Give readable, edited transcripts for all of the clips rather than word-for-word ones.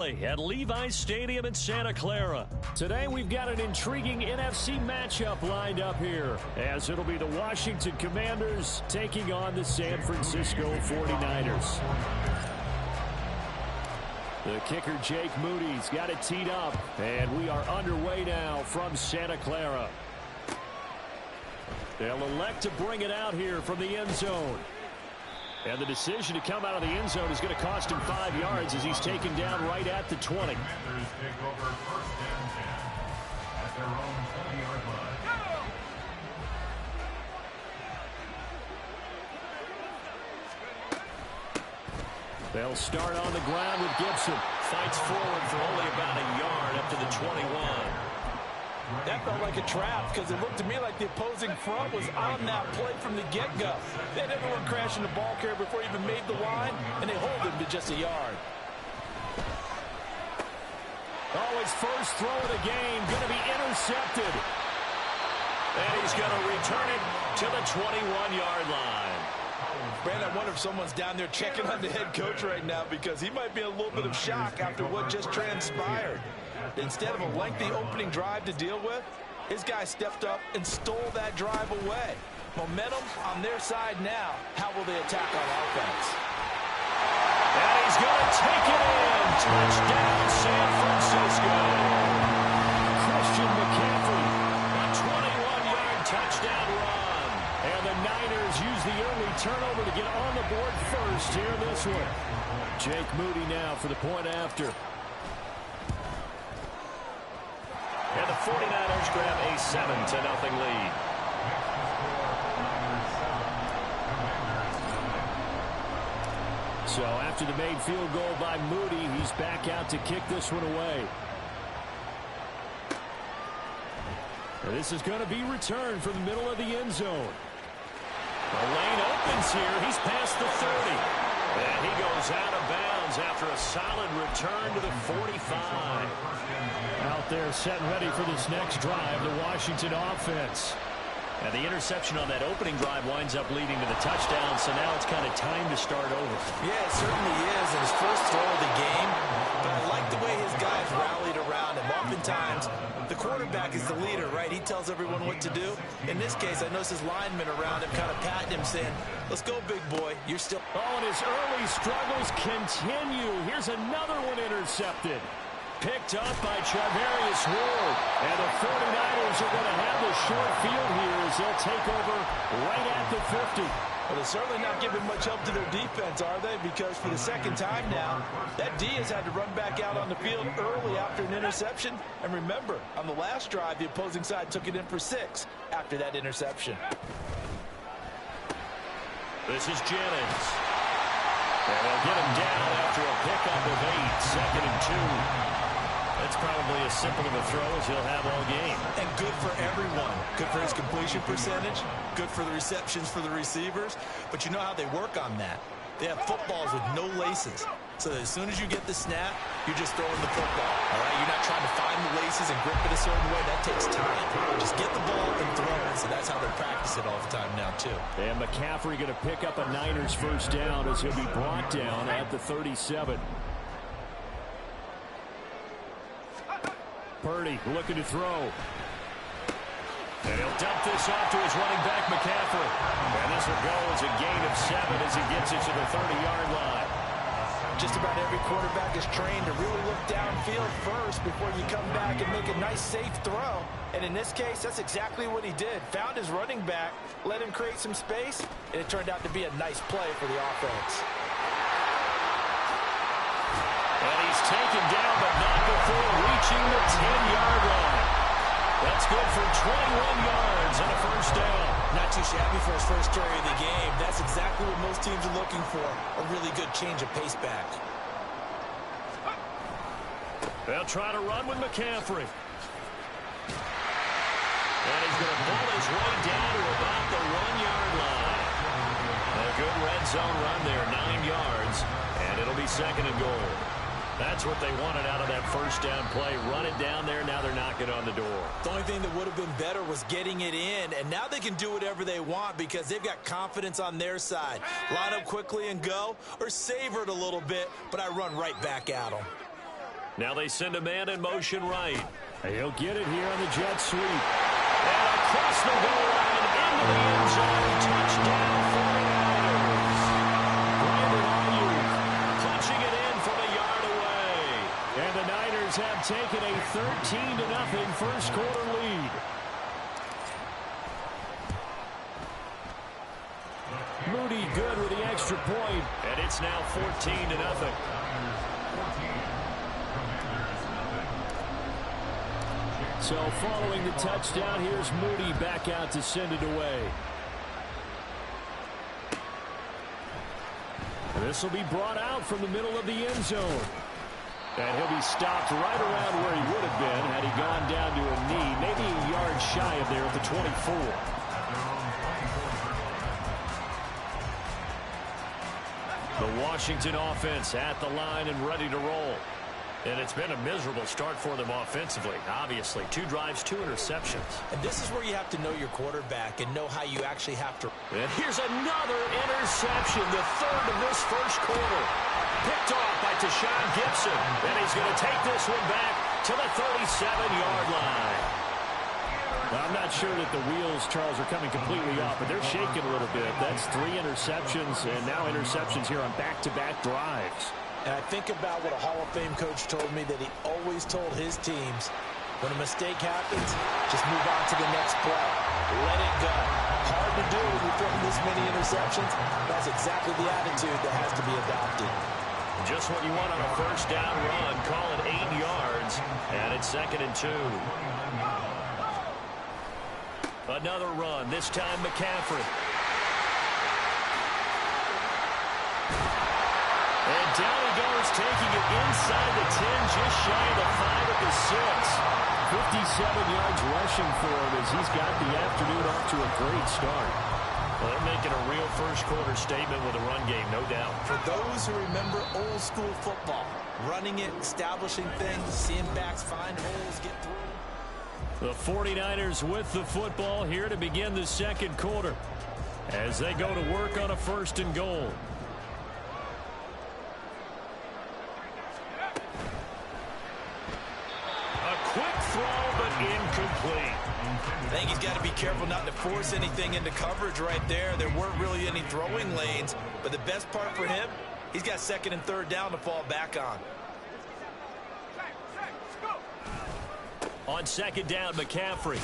At Levi's Stadium in Santa Clara. Today we've got an intriguing NFC matchup lined up here, as it'll be the Washington Commanders taking on the San Francisco 49ers. The kicker Jake Moody's got it teed up, and we are underway now from Santa Clara. They'll elect to bring it out here from the end zone. And the decision to come out of the end zone is going to cost him 5 yards as he's taken down right at the 20. Commanders take over first and 10 at their own 20-yard line. They'll start on the ground with Gibson. Fights forward for only about a yard up to the 21. That felt like a trap because it looked to me like the opposing front was on that play from the get-go. They had everyone crashing the ball carrier before he even made the line, and they hold him to just a yard. Oh, his first throw of the game going to be intercepted. And he's going to return it to the 21-yard line. Brandon, I wonder if someone's down there checking on the head coach right now because he might be in a little bit of shock after what just transpired. Instead of a lengthy opening drive to deal with, his guy stepped up and stole that drive away. Momentum on their side now. How will they attack on offense? And he's going to take it in. Touchdown, San Francisco. Christian McCaffrey, a 21-yard touchdown run. And the Niners use the early turnover to get on the board first here in this one. Jake Moody now for the point after. And the 49ers grab a 7-0 lead. So after the made field goal by Moody, he's back out to kick this one away. And this is going to be returned from the middle of the end zone. The lane opens here. He's past the 30. And he goes out of bounds after a solid return to the 45. Out there set and ready for this next drive, the Washington offense. And the interception on that opening drive winds up leading to the touchdown, so now it's kind of time to start over. Yeah, it certainly is, and his first throw of the game. But I like the way his guys rallied around him. Oftentimes, the quarterback is the leader, right? He tells everyone what to do. In this case, I noticed his linemen around him kind of patting him, saying, let's go, big boy. You're still... Oh, and his early struggles continue. Here's another one intercepted. Picked up by Charvarius Ward. And the 49ers are going to have the short field here as they'll take over right at the 50. Well, they're certainly not giving much help to their defense, are they? Because for the second time now, that D has had to run back out on the field early after an interception. And remember, on the last drive, the opposing side took it in for 6 after that interception. This is Jennings. And they'll get him down after a pickup of 8, 2nd and 2. That's probably as simple of a throw as he'll have all game. And good for everyone. Good for his completion percentage. Good for the receptions for the receivers. But you know how they work on that. They have footballs with no laces. So that as soon as you get the snap, you're just throwing the football. All right? You're not trying to find the laces and grip it a certain way. That takes time. Just get the ball and throw it. So that's how they practice it all the time now, too. And McCaffrey going to pick up a Niners first down as he'll be brought down at the 37. Purdy looking to throw. And he'll dump this off to his running back, McCaffrey. And this will go as a gain of 7 as he gets it to the 30-yard line. Just about every quarterback is trained to really look downfield first before you come back and make a nice, safe throw. And in this case, that's exactly what he did. Found his running back, let him create some space, and it turned out to be a nice play for the offense. And he's taken down, but not before reaching the 10-yard line. That's good for 21 yards and a first down. Not too shabby for his first carry of the game. That's exactly what most teams are looking for, a really good change of pace back. They'll try to run with McCaffrey. And he's going to pull his way down to about the 1-yard line. A good red zone run there, 9 yards, and it'll be 2nd and goal. That's what they wanted out of that first down play. Run it down there. Now they're knocking on the door. The only thing that would have been better was getting it in. And now they can do whatever they want because they've got confidence on their side. Line up quickly and go, or savor it a little bit, but I run right back at them. Now they send a man in motion right. He'll get it here on the jet sweep. And across the goal line into the end zone. Touchdown 49ers. Brandon Ayuk punching it in from a yard away. And the Niners have taken a 13-0 first quarter lead. Moody good with the extra point. And it's now 14-0. So following the touchdown, here's Moody back out to send it away. This will be brought out from the middle of the end zone. And he'll be stopped right around where he would have been had he gone down to a knee, maybe a yard shy of there at the 24. The Washington offense at the line and ready to roll. And it's been a miserable start for them offensively. Obviously, 2 drives, 2 interceptions. And this is where you have to know your quarterback and know how you actually have to. And here's another interception, the third of this first quarter. Picked off by Tashawn Gibson. And he's going to take this one back to the 37-yard line. Well, I'm not sure that the wheels, Charles, are coming completely off, but they're shaking a little bit. That's 3 interceptions, and now interceptions here on back-to-back drives. And I think about what a Hall of Fame coach told me that he always told his teams, when a mistake happens, just move on to the next play. Let it go. Hard to do when you're throwing this many interceptions. That's exactly the attitude that has to be adopted. Just what you want on a first down run. Call it 8 yards, and it's 2nd and 2. Another run, this time McCaffrey. And down he goes, taking it inside the 10, just shy of the 5 at the 6. 57 yards rushing for him as he's got the afternoon off to a great start. Well, they're making a real first quarter statement with a run game, no doubt. For those who remember old school football, running it, establishing things, seeing backs find holes, get through. The 49ers with the football here to begin the second quarter as they go to work on a 1st and goal. Quick throw, but incomplete. I think he's got to be careful not to force anything into coverage right there. There weren't really any throwing lanes, but the best part for him, he's got 2nd and 3rd down to fall back on. On 2nd down, McCaffrey.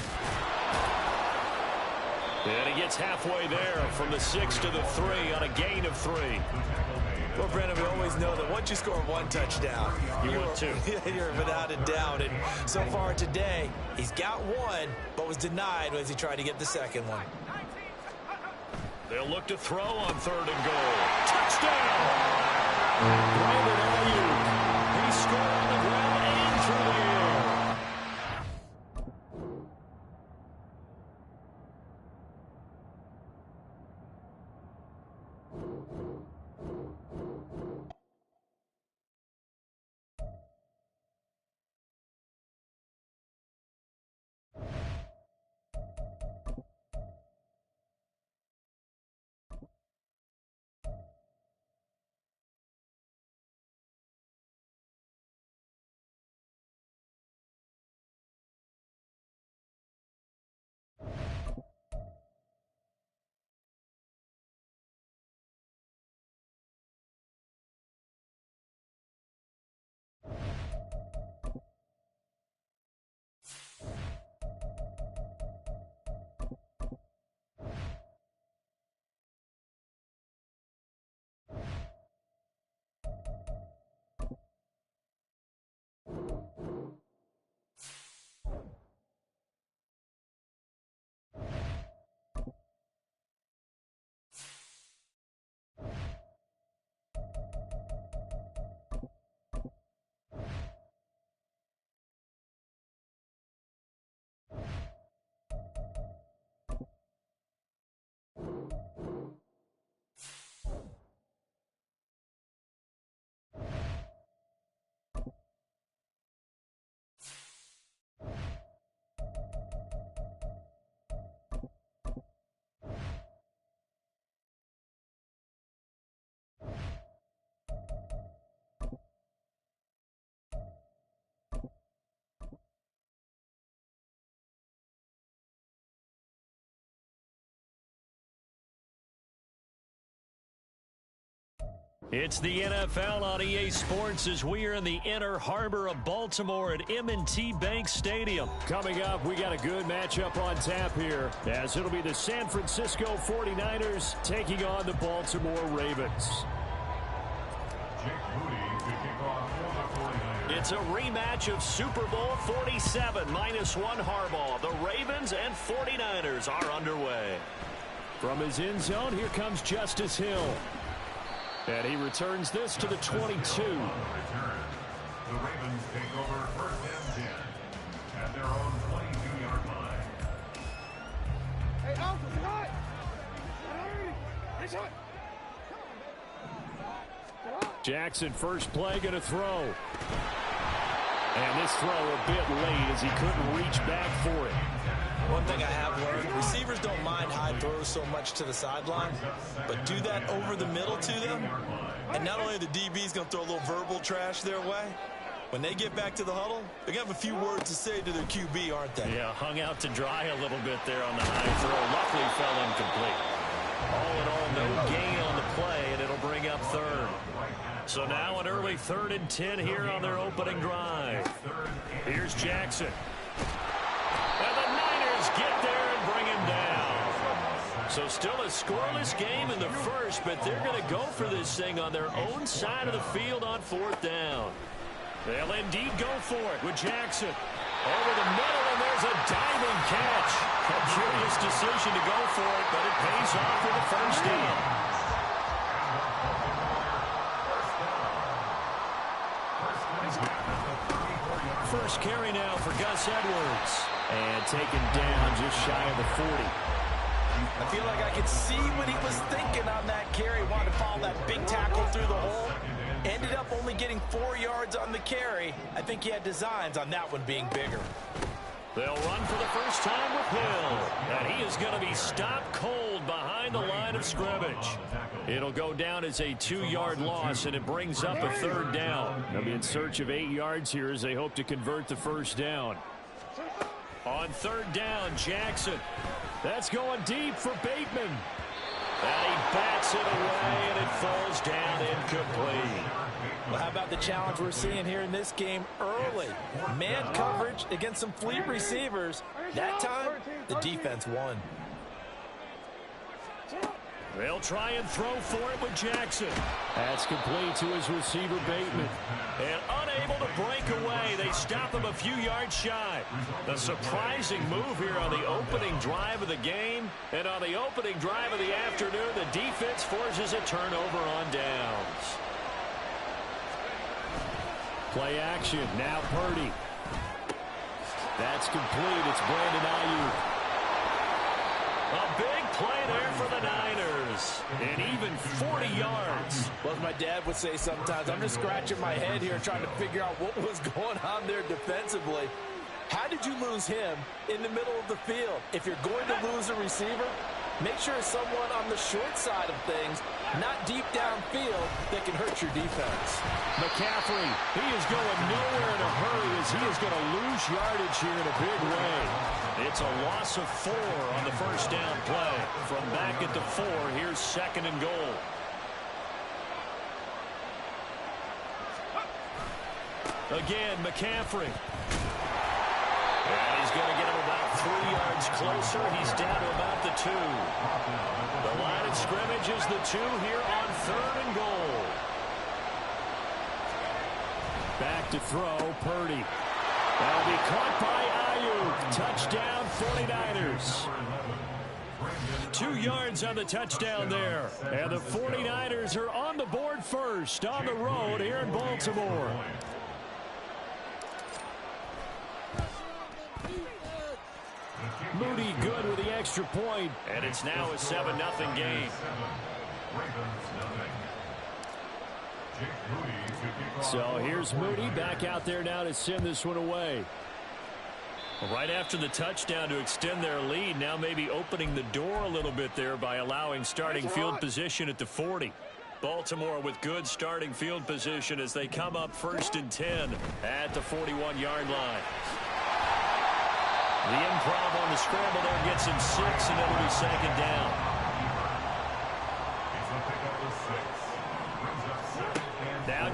And he gets halfway there from the 6 to the 3 on a gain of 3. Well, Brandon, we always know that once you score 1 touchdown, you want 2. You're without a doubt. And so far today, he's got 1, but was denied as he tried to get the 2nd one. They'll look to throw on 3rd and goal. Touchdown! Brandon Ayuk. He scored on the ground and through the air. It's the NFL on EA Sports as we are in the inner harbor of Baltimore at M&T Bank Stadium. Coming up, we got a good matchup on tap here, as it'll be the San Francisco 49ers taking on the Baltimore Ravens. It's a rematch of Super Bowl 47 -1 Harbaugh. The Ravens and 49ers are underway. From his end zone, here comes Justice Hill. And he returns this to the 22. The Ravens take over first and 10 at their own 22-yard line. Hey, Alpha, tonight! Hey, Jackson, first play, going to throw. And this throw a bit late as he couldn't reach back for it. One thing I have learned, receivers don't mind high throws so much to the sideline, but do that over the middle to them, and not only the DB's going to throw a little verbal trash their way, when they get back to the huddle, they're going to have a few words to say to their QB, aren't they? Yeah, hung out to dry a little bit there on the high throw. Luckily fell incomplete. All in all, no gain on the play, and it'll bring up third. So now an early 3rd and 10 here on their opening drive. Here's Jackson. And the Niners get there and bring him down. So still a scoreless game in the first, but they're going to go for this thing on their own side of the field on 4th down. They'll indeed go for it with Jackson. Over the middle, and there's a diving catch. A curious decision to go for it, but it pays off with a first down. First carry now for Gus Edwards. And taken down just shy of the 40. I feel like I could see what he was thinking on that carry. Wanted to follow that big tackle through the hole. Ended up only getting 4 yards on the carry. I think he had designs on that one being bigger. They'll run for the first time with Hill. And he is going to be stopped cold behind the line of scrimmage. It'll go down as a 2-yard loss, and it brings up a 3rd down. They'll be in search of 8 yards here as they hope to convert the first down. On 3rd down, Jackson. That's going deep for Bateman. And he bats it away, and it falls down incomplete. Well, how about the challenge we're seeing here in this game early? Man coverage against some fleet receivers. That time, the defense won. They'll try and throw for it with Jackson. That's complete to his receiver, Bateman. And unable to break away, they stop him a few yards shy. A surprising move here on the opening drive of the game. And on the opening drive of the afternoon, the defense forces a turnover on downs. Play action, now Purdy. That's complete, it's Brandon Ayuk. A big play there for the Niners. And even 40 yards. Well, as my dad would say sometimes, I'm just scratching my head here trying to figure out what was going on there defensively. How did you lose him in the middle of the field? If you're going to lose a receiver, make sure it's someone on the short side of things, not deep downfield, that can hurt your defense. McCaffrey, he is going nowhere in a hurry as he is going to lose yardage here in a big way. It's a loss of 4 on the first down play. From back at the 4, here's 2nd and goal. Again, McCaffrey. And he's going to get him about 3 yards closer. He's down to about the 2. The line of scrimmage is the 2 here on 3rd and goal. Back to throw, Purdy. That'll be caught by Ayuk. Touchdown, 49ers. 2 yards on the touchdown there. And the 49ers are on the board first on the road here in Baltimore. Moody good with the extra point. And it's now a 7-0 game. So here's Moody back out there now to send this one away. Right after the touchdown to extend their lead, now maybe opening the door a little bit there by allowing starting field position at the 40. Baltimore with good starting field position as they come up 1st and 10 at the 41-yard line. The improv on the scramble there gets him 6, and it'll be 2nd down.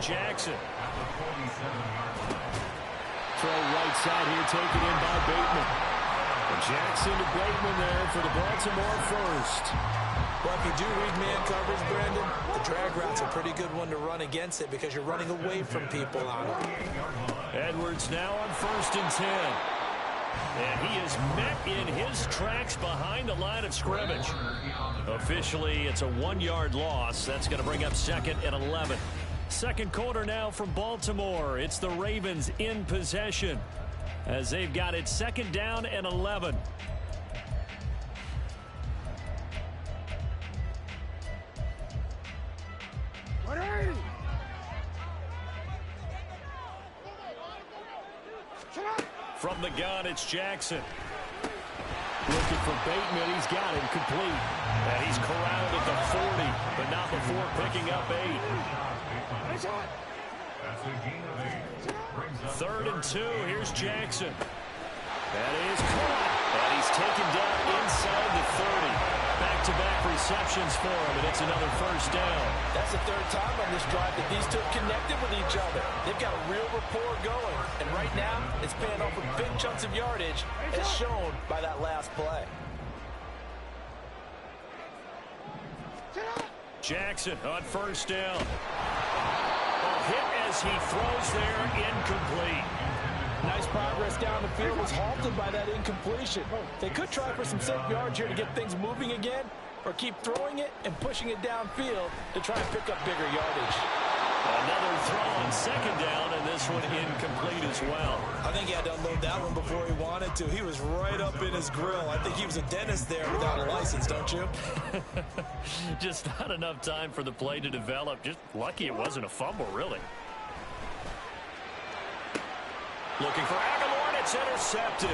Jackson. Throw right side here, taken in by Bateman. And Jackson to Bateman there for the Baltimore first. Well, if you do read man coverage, Brandon, the drag route's a pretty good one to run against it because you're running away from people on it. Edwards now on 1st and 10. And he is met in his tracks behind the line of scrimmage. Officially, it's a 1-yard loss. That's going to bring up 2nd and 11. Second quarter now from Baltimore. It's the Ravens in possession as they've got it 2nd down and 11. From the gun, it's Jackson. Looking for Bateman. He's got him complete. And he's corralled at the 40, but not before picking up 8. 3rd and 2. Here's Jackson. That is caught. And he's taken down inside the 30. Back-to-back receptions for him, and it's another 1st down. That's the 3rd time on this drive that these two have connected with each other. They've got a real rapport going. And right now, it's paying off with big chunks of yardage, as shown by that last play. Jackson on 1st down. A hit as he throws there, incomplete. Nice progress down the field was halted by that incompletion. They could try for some safe yards here to get things moving again, or keep throwing it and pushing it downfield to try and pick up bigger yardage. Another throw on 2nd down, and this one incomplete as well. I think he had to unload that one before he wanted to. He was right up in his grill. I think he was a dentist there without a license, don't you? Just not enough time for the play to develop. Just lucky it wasn't a fumble, really. Looking for Aguilar, and it's intercepted.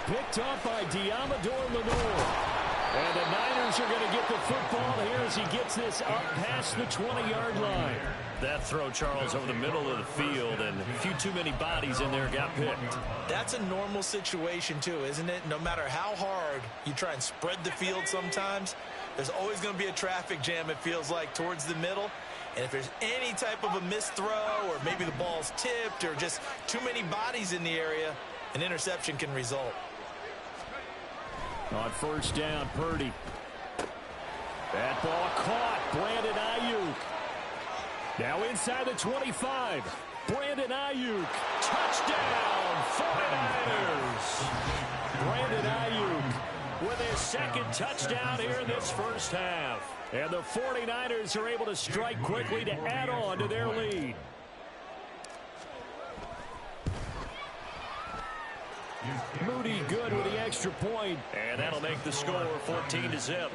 Picked up by Diamador Lenore. And the Niners are going to get the football here as he gets this up past the 20-yard line. That throw, Charles, over the middle of the field, and a few too many bodies in there got picked. That's a normal situation, too, isn't it? No matter how hard you try and spread the field sometimes, there's always going to be a traffic jam, it feels like, towards the middle. And if there's any type of a missed throw, or maybe the ball's tipped, or just too many bodies in the area, an interception can result. On 1st down, Purdy. That ball caught. Brandon Ayuk. Now inside the 25. Brandon Ayuk. Touchdown, 49ers. Brandon Ayuk with his 2nd touchdown here in this first half. And the 49ers are able to strike quickly to add on to their lead. Moody good with the extra point. And that'll make the score 14-0.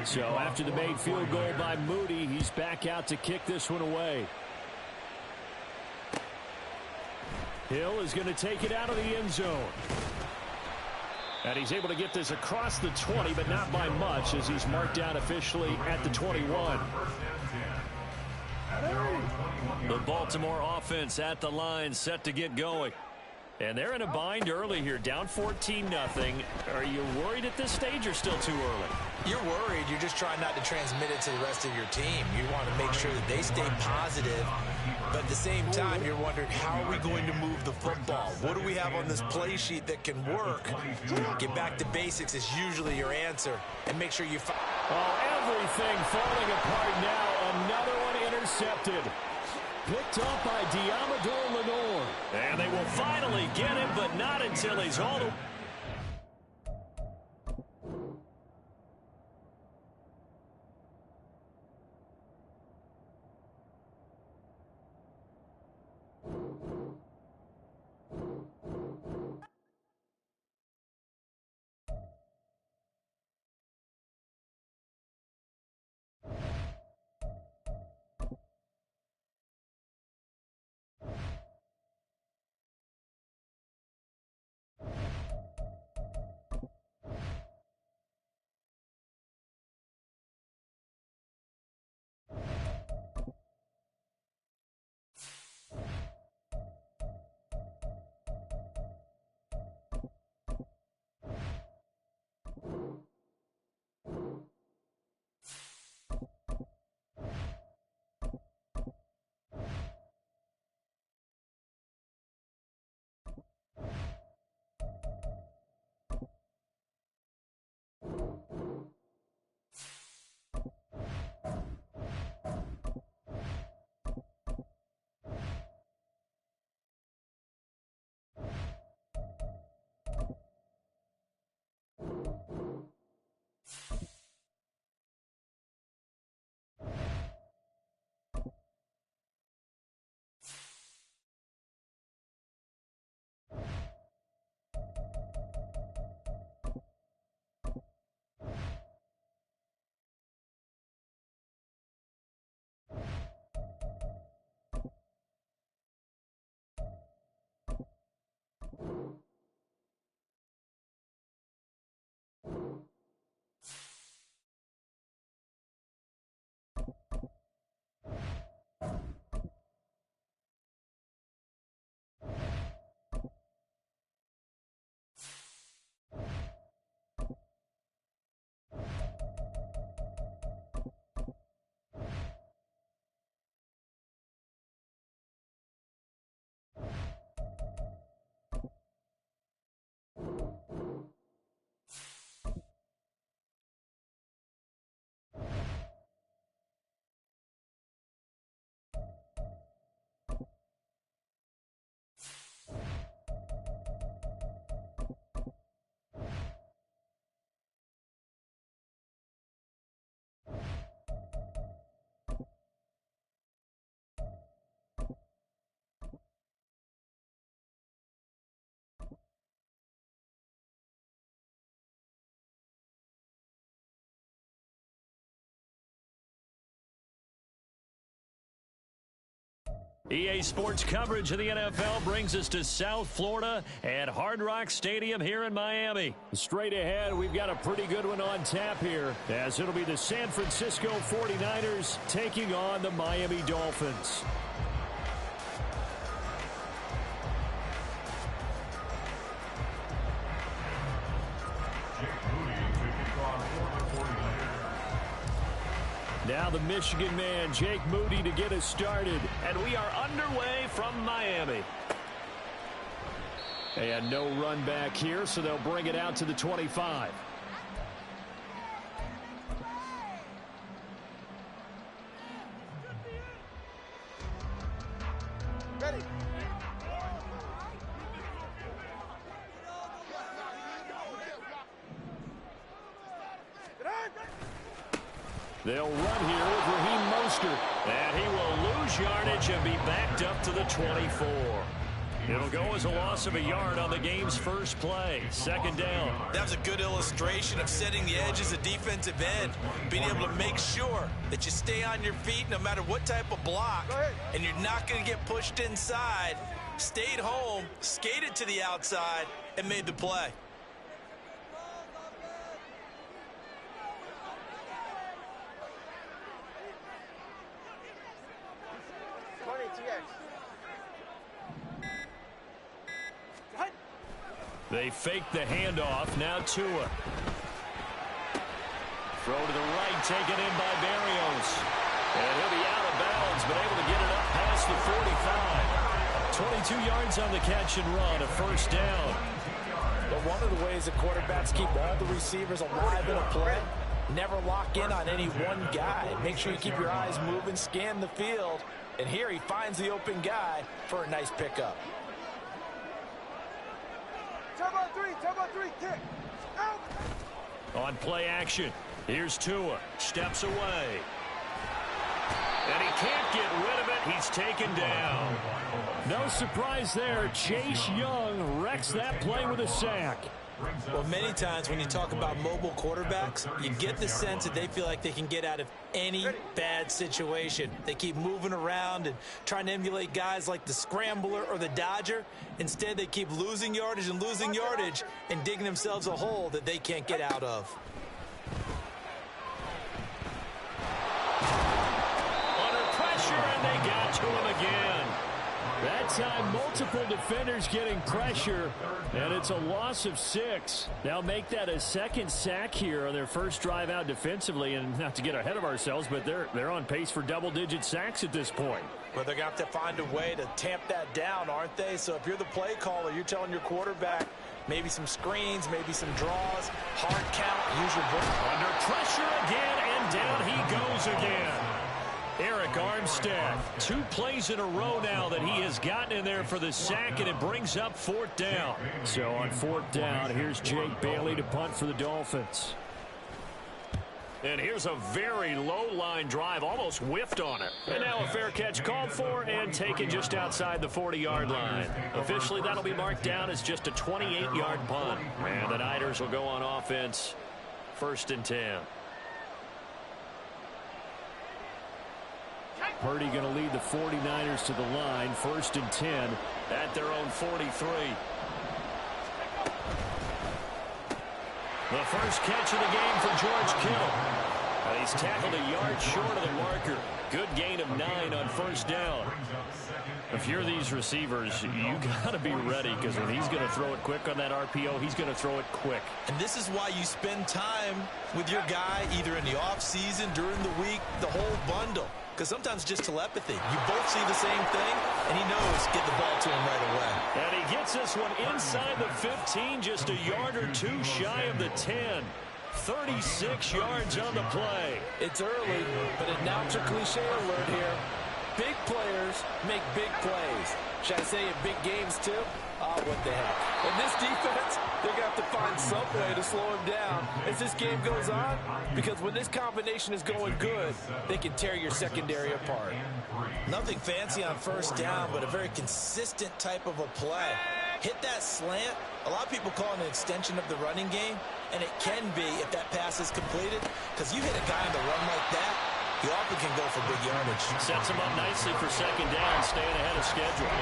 So after the made field goal by Moody, he's back out to kick this one away. Hill is going to take it out of the end zone. And he's able to get this across the 20, but not by much, as he's marked down officially at the 21. The Baltimore offense at the line, set to get going. And they're in a bind early here, down 14-0. Are you worried at this stage or still too early? You're worried. You're just trying not to transmit it to the rest of your team. You want to make sure that they stay positive. But at the same time, you're wondering, how are we going to move the football? What do we have on this play sheet that can work? Get back to basics is usually your answer. And make sure you... everything falling apart now. Another one intercepted. Picked up by Diamador Lenore. And they will finally get him, but not until he's all the... EA Sports coverage of the NFL brings us to South Florida at Hard Rock Stadium here in Miami. Straight ahead, we've got a pretty good one on tap here, as it'll be the San Francisco 49ers taking on the Miami Dolphins. Now the Michigan man, Jake Moody, to get us started. And we are underway from Miami. And no run back here, so they'll bring it out to the 25. Ready. They'll run here with Raheem Mostert. And he will lose yardage and be backed up to the 24. It'll go as a loss of a yard on the game's first play. Second down. That was a good illustration of setting the edge as a defensive end. Being able to make sure that you stay on your feet no matter what type of block. And you're not going to get pushed inside. Stayed home, skated to the outside, and made the play. They fake the handoff. Now Tua. Throw to the right, taken in by Barrios. And he'll be out of bounds, but able to get it up past the 45. 22 yards on the catch and run, a first down. But one of the ways that quarterbacks keep all the receivers alive in a play, never lock in on any one guy. Make sure you keep your eyes moving, scan the field. And here he finds the open guy for a nice pickup. Turbo three, kick. Out. On play action, here's Tua. Steps away. And he can't get rid of it. He's taken down. No surprise there. Chase Young wrecks that play with a sack. Well, many times when you talk about mobile quarterbacks, you get the sense that they feel like they can get out of any bad situation. They keep moving around and trying to emulate guys like the Scrambler or the Dodger. Instead, they keep losing yardage and digging themselves a hole that they can't get out of. Under pressure, and they got to him again. That time, multiple defenders getting pressure, and it's a loss of 6. They'll make that a second sack here on their first drive out defensively, and not to get ahead of ourselves, but they're on pace for double-digit sacks at this point. Well, they're going to have to find a way to tamp that down, aren't they? So if you're the play caller, you're telling your quarterback maybe some screens, maybe some draws, hard count, use your book. Under pressure again, and down he goes again. Eric Armstead, 2 plays in a row now that he has gotten in there for the sack, and it brings up 4th down. So on 4th down, here's Jake Bailey to punt for the Dolphins. And here's a very low-line drive, almost whiffed on it. And now a fair catch called for and taken just outside the 40-yard line. Officially, that'll be marked down as just a 28-yard punt. And the Niners will go on offense, 1st and 10. Purdy going to lead the 49ers to the line, 1st and 10 at their own 43. The first catch of the game for George Kittle. And he's tackled a yard short of the marker. Good gain of 9 on 1st down. If you're these receivers, you got to be ready, because when he's going to throw it quick on that RPO, he's going to throw it quick. And this is why you spend time with your guy either in the offseason, during the week, the whole bundle. Because sometimes just telepathy. You both see the same thing, and he knows get the ball to him right away. And he gets this one inside the 15, just a yard or 2 shy of the 10. 36 yards on the play. It's early, but announcer cliche alert here. Big players make big plays. Should I say in big games too? Oh, what the heck. In this defense, they're going to have to find some way to slow him down as this game goes on, because when this combination is going good, they can tear your secondary apart. Nothing fancy on 1st down, but a very consistent type of a play. Hit that slant. A lot of people call it an extension of the running game, and it can be if that pass is completed, because you hit a guy on the run like that, he often can go for big yardage. Sets him up nicely for second down, staying ahead of schedule.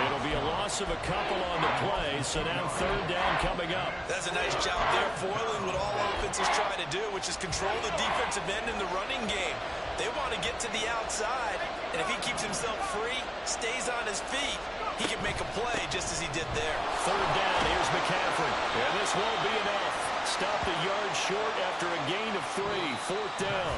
It'll be a loss of a couple on the play, so now third down coming up. That's a nice job there, foiling what all offenses try to do, which is control the defensive end in the running game. They want to get to the outside, and if he keeps himself free, stays on his feet, he can make a play just as he did there. Third down, here's McCaffrey. And this won't be enough. Stopped a yard short after a gain of 3. Fourth down.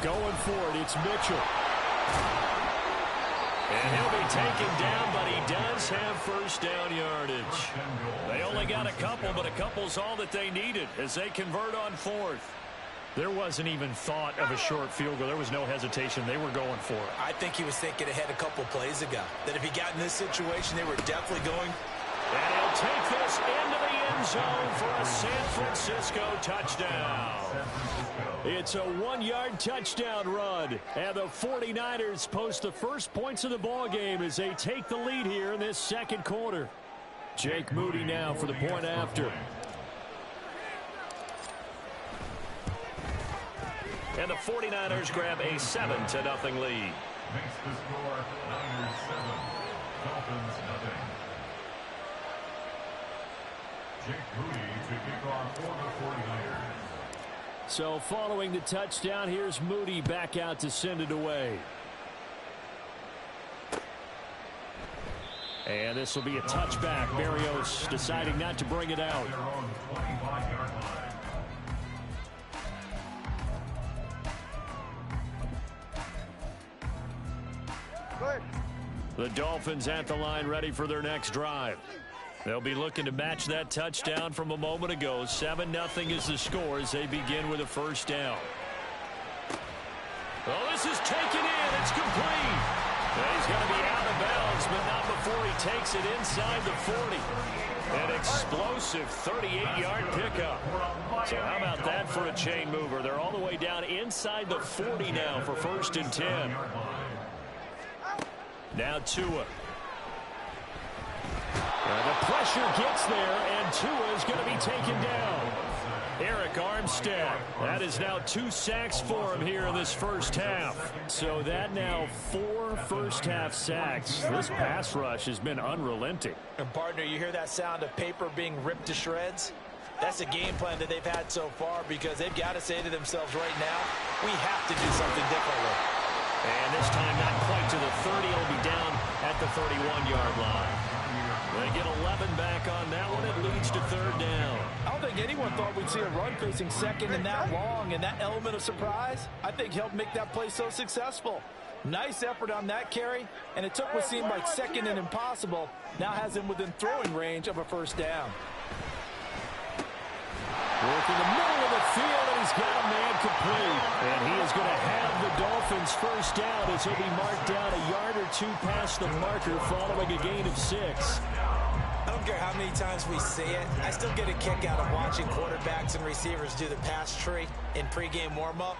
Going for it, it's Mitchell. And he'll be taken down, but he does have first down yardage. They only got a couple, but a couple's all that they needed as they convert on fourth. There wasn't even thought of a short field goal. There was no hesitation. They were going for it. I think he was thinking ahead a couple plays ago, that if he got in this situation, they were definitely going. And he'll take this into the end zone for a San Francisco touchdown. It's a 1-yard touchdown run, and the 49ers post the first points of the ball game as they take the lead here in this second quarter. Jake Moody now for the point after. And the 49ers grab a 7-0 lead. Makes the score Niners 7, Dolphins nothing. Jake Moody to kick off for the 49ers. So following the touchdown, here's Moody back out to send it away. And this will be a touchback. Barrios deciding not to bring it out. Their own 25-yard line. Good. The Dolphins at the line ready for their next drive. They'll be looking to match that touchdown from a moment ago. 7-0 is the score as they begin with a first down. Well, this is taken in. It's complete. And he's going to be out of bounds, but not before he takes it inside the 40. An explosive 38-yard pickup. So how about that for a chain mover? They're all the way down inside the 40 now for first and 10. Now Tua. The pressure gets there, and Tua is going to be taken down. Eric Armstead. That is now 2 sacks for him here in this first half. So that now 4 first-half sacks. This pass rush has been unrelenting. And, partner, you hear that sound of paper being ripped to shreds? That's the game plan that they've had so far because they've got to say to themselves right now, we have to do something differently. And this time not quite to the 30. It'll be down at the 31-yard line. They get 11 back on that one. It leads to third down. I don't think anyone thought we'd see a run facing second and that long, and that element of surprise, I think, helped make that play so successful. Nice effort on that carry, and it took what seemed like second and impossible, now has him within throwing range of a first down. Work in the middle of the field, and he's got a man complete. And he is going to have the Dolphins first down as he'll be marked down a yard or 2 past the marker following a gain of 6. I don't care how many times we see it. I still get a kick out of watching quarterbacks and receivers do the pass tree in pregame warm-up.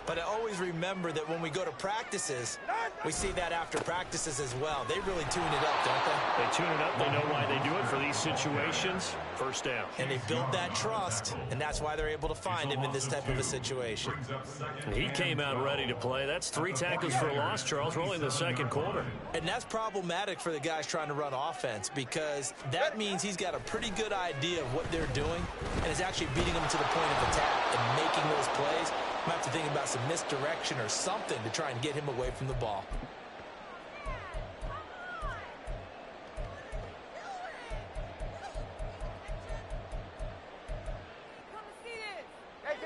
But I always remember that when we go to practices, we see that after practices as well. They really tune it up, don't they? They tune it up. They know why they do it for these situations. First down. And they build that trust, and that's why they're able to find him in this type of a situation. He came out ready to play. That's 3 tackles for a loss, Charles, rolling the second quarter. And that's problematic for the guys trying to run offense because that means he's got a pretty good idea of what they're doing and is actually beating them to the point of attack and making those plays. Might have to think about some misdirection or something to try and get him away from the ball.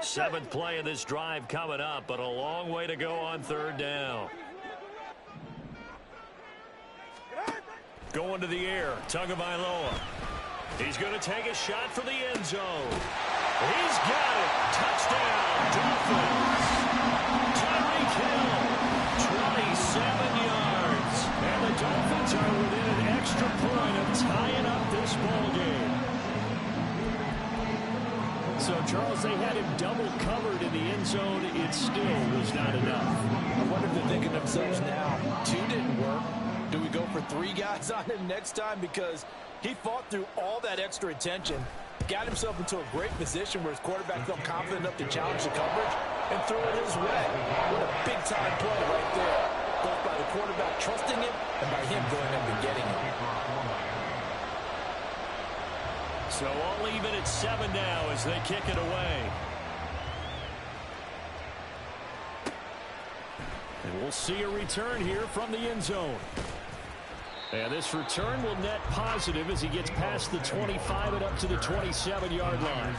Seventh play of this drive coming up, but a long way to go on third down. Going to the air, Tagovailoa. He's going to take a shot for the end zone. He's got it. Touchdown, Dolphins. Tyreek Hill, 27 yards. And the Dolphins are within an extra point of tying up this ball game. So Charles, they had him double covered in the end zone. It still was not enough. I wonder if they're thinking to themselves now, 2 didn't work. Do we go for 3 guys on him next time? Because he fought through all that extra attention, got himself into a great position where his quarterback felt confident enough to challenge the coverage and throw it his way. What a big-time play right there, both by the quarterback trusting him and by him going up and getting him. So all even at 7 now as they kick it away. And we'll see a return here from the end zone. And this return will net positive as he gets past the 25 and up to the 27-yard line.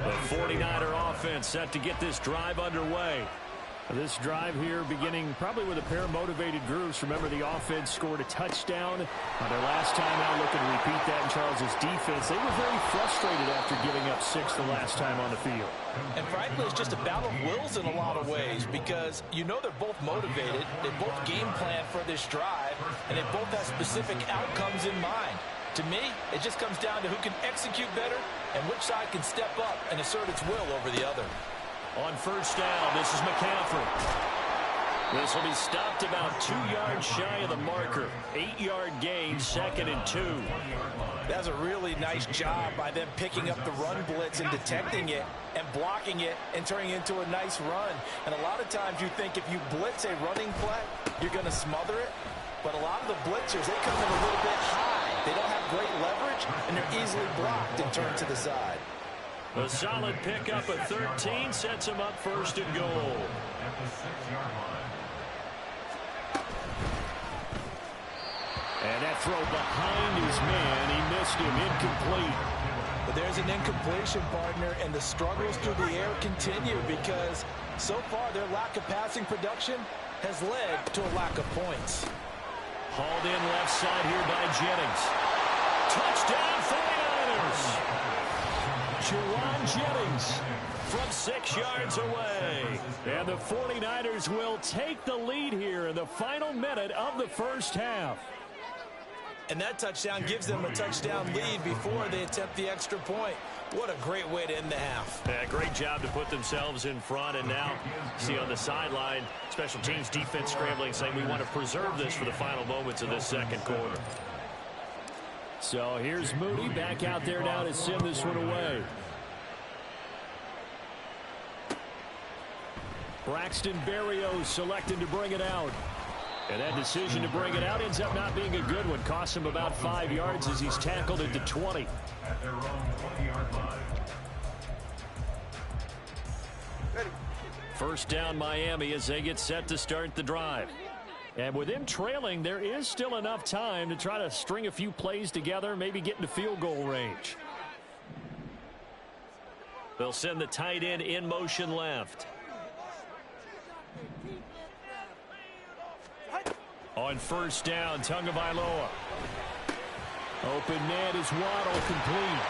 The 49er offense set to get this drive underway. This drive here beginning probably with a pair of motivated groups. Remember, the offense scored a touchdown on their last time out. Looking to repeat that in Charles's defense. They were very frustrated after giving up 6 the last time on the field. And frankly, it's just a battle of wills in a lot of ways because you know they're both motivated. They both game plan for this drive, and they both have specific outcomes in mind. To me, it just comes down to who can execute better and which side can step up and assert its will over the other. On first down, this is McCaffrey. This will be stopped about 2 yards shy of the marker. 8-yard gain, 2nd and 2. That's a really nice job by them picking up the run blitz and detecting it and blocking it and turning it into a nice run. And a lot of times you think if you blitz a running play, you're going to smother it. But a lot of the blitzers, they come in a little bit high. They don't have great leverage, and they're easily blocked and turned to the side. A solid pickup at 13 sets him up 1st and goal. At the 6-yard line. And that throw behind his man. He missed him. Incomplete. But there's an incompletion, partner, and the struggles through the air continue because so far their lack of passing production has led to a lack of points. Hauled in left side here by Jennings. Touchdown 49ers! Juwan Jennings from 6 yards away. And the 49ers will take the lead here in the final minute of the first half. And that touchdown gives them a touchdown lead before they attempt the extra point. What a great way to end the half. Yeah, great job to put themselves in front. And now, see on the sideline, special teams defense scrambling, saying we want to preserve this for the final moments of this second quarter. So here's Moody back out there now to send this one away. Braxton Berrios selected to bring it out. And that decision to bring it out ends up not being a good one. Costs him about 5 yards as he's tackled at the 20. At their own 20-yard line. First down Miami as they get set to start the drive. And with them trailing, there is still enough time to try to string a few plays together, maybe get into field goal range. They'll send the tight end in motion left. On first down, Tagovailoa. Open man is Waddle, complete.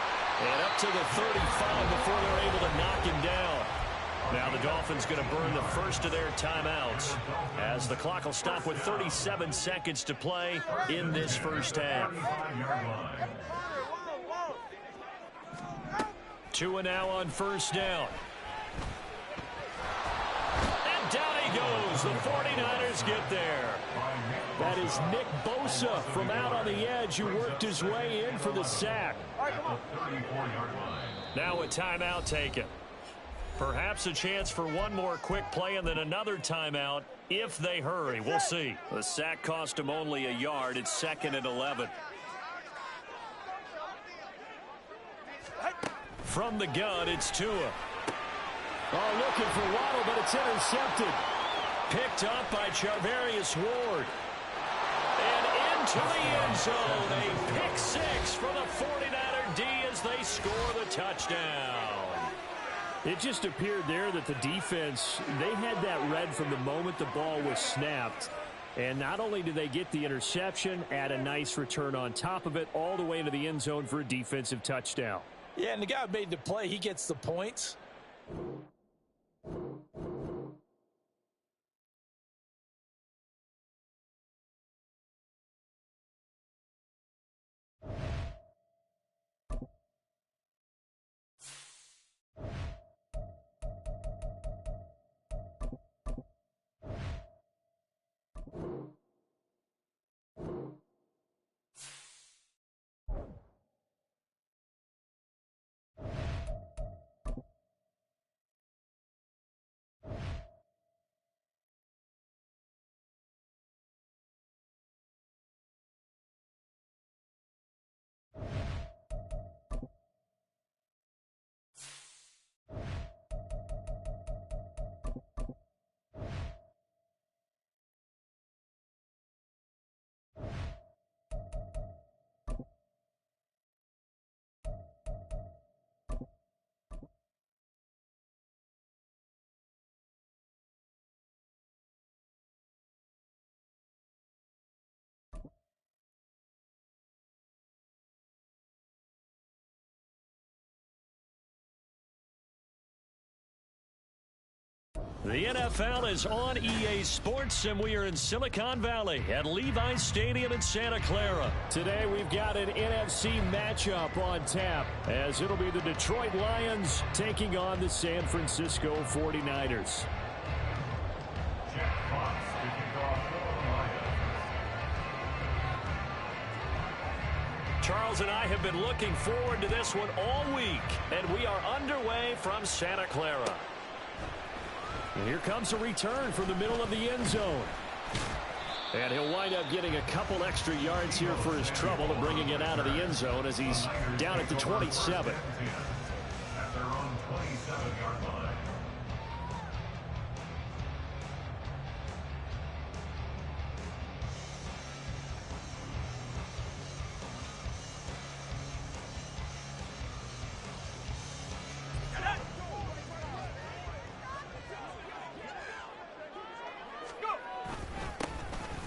And up to the 35 before they're able to knock him down. Now the Dolphins going to burn the first of their timeouts as the clock will stop with 37 seconds to play in this first half. 2 and now on first down. And down he goes. The 49ers get there. That is Nick Bosa from out on the edge who worked his way in for the sack. Now a timeout taken. Perhaps a chance for one more quick play and then another timeout if they hurry. We'll see. The sack cost him only a yard. It's 2nd and 11. From the gun, it's Tua. Oh, looking for Waddle, but it's intercepted. Picked up by Charvarius Ward. And into the end zone. A pick six for the 49er D as they score the touchdown. It just appeared there that the defense, they had that read from the moment the ball was snapped. And not only did they get the interception, add a nice return on top of it, all the way into the end zone for a defensive touchdown. Yeah, and the guy who made the play, he gets the points. The NFL is on EA Sports, and we are in Silicon Valley at Levi's Stadium in Santa Clara. Today we've got an NFC matchup on tap, as it'll be the Detroit Lions taking on the San Francisco 49ers. Charles and I have been looking forward to this one all week, and we are underway from Santa Clara. And here comes a return from the middle of the end zone. And he'll wind up getting a couple extra yards here for his trouble and bringing it out of the end zone as he's down at the 27. At their own 27-yard line.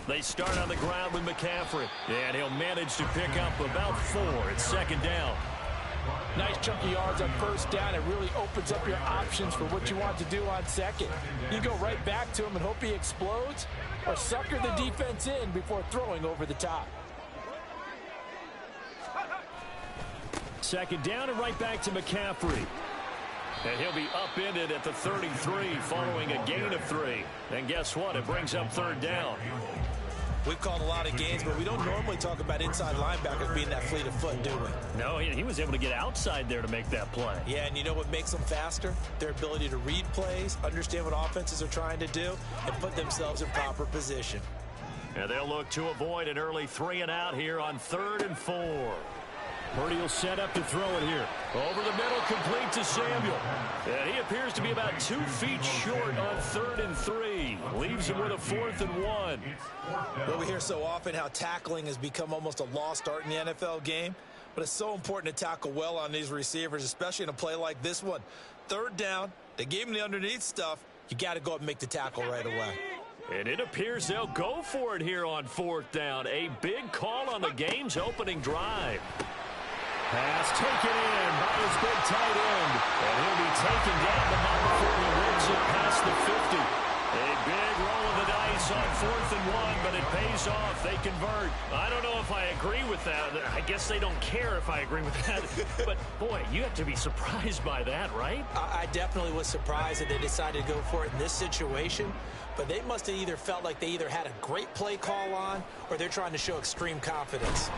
They start on the ground with McCaffrey, and he'll manage to pick up about 4. It's second down. Nice chunky yards on first down. It really opens up your options for what you want to do on second. You go right back to him and hope he explodes, or sucker the defense in before throwing over the top. Second down and right back to McCaffrey. And he'll be upended at the 33 following a gain of 3. And guess what? It brings up third down. We've called a lot of games, but we don't normally talk about inside linebackers being that fleet of foot, do we? No, he was able to get outside there to make that play. Yeah, and you know what makes them faster? Their ability to read plays, understand what offenses are trying to do, and put themselves in proper position. And they'll look to avoid an early 3 and out here on 3rd and 4. Purdy will set up to throw it here. Over the middle, complete to Samuel. And he appears to be about 2 feet short on 3rd and 3. Leaves him with a 4th and 1. Well, we hear so often how tackling has become almost a lost art in the NFL game. But it's so important to tackle well on these receivers, especially in a play like this one. 3rd down, they gave him the underneath stuff. You got to go up and make the tackle right away. And it appears they'll go for it here on 4th down. A big call on the game's opening drive. Pass taken in by his big tight end. And he'll be taken down the ball before he wins it past the 50. A big roll of the dice on 4th and 1, but it pays off. They convert. I don't know if I agree with that. I guess they don't care if I agree with that. But, boy, you have to be surprised by that, right? I definitely was surprised that they decided to go for it in this situation. But they must have either felt like they either had a great play call on or they're trying to show extreme confidence.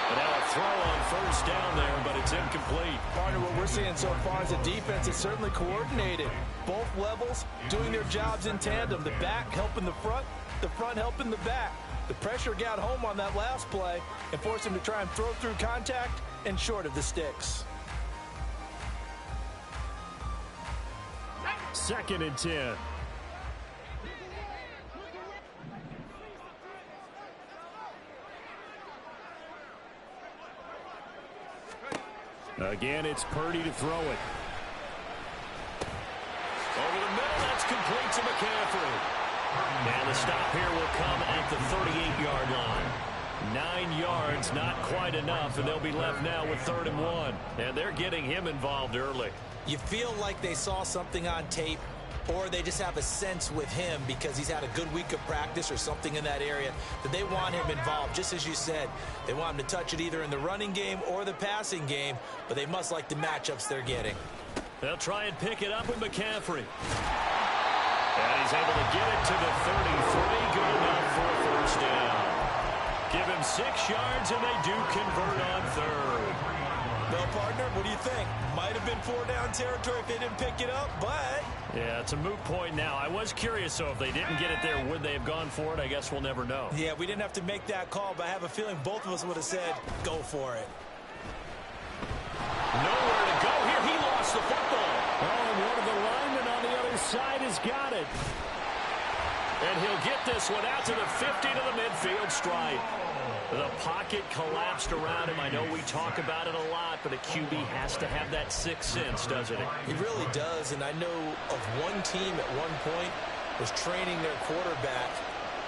And now a throw on 1st down there, but it's incomplete. Partner, what we're seeing so far is a defense is certainly coordinated. Both levels doing their jobs in tandem. The back helping the front helping the back. The pressure got home on that last play and forced him to try and throw through contact and short of the sticks. 2nd and 10. Again, it's Purdy to throw it. Over the middle, that's complete to McCaffrey. And the stop here will come at the 38-yard line. 9 yards, not quite enough, and they'll be left now with 3rd and 1. And they're getting him involved early. You feel like they saw something on tape, or they just have a sense with him because he's had a good week of practice or something in that area that they want him involved. Just as you said, they want him to touch it either in the running game or the passing game, but they must like the matchups they're getting. They'll try and pick it up with McCaffrey. And he's able to get it to the 33. Good enough for a 1st down. Give him 6 yards, and they do convert on 3rd. Well, partner, what do you think? Might have been 4-down territory if they didn't pick it up, but... Yeah, it's a moot point now. I was curious, so if they didn't get it there, would they have gone for it? I guess we'll never know. Yeah, we didn't have to make that call, but I have a feeling both of us would have said, go for it. Nowhere to go here. He lost the football. Oh, and one of the linemen on the other side has got it. And he'll get this one out to the 50 to the midfield stripe. The pocket collapsed around him. I know we talk about it a lot, but a QB has to have that 6th sense, doesn't it? He really does, and I know of one team at one point was training their quarterback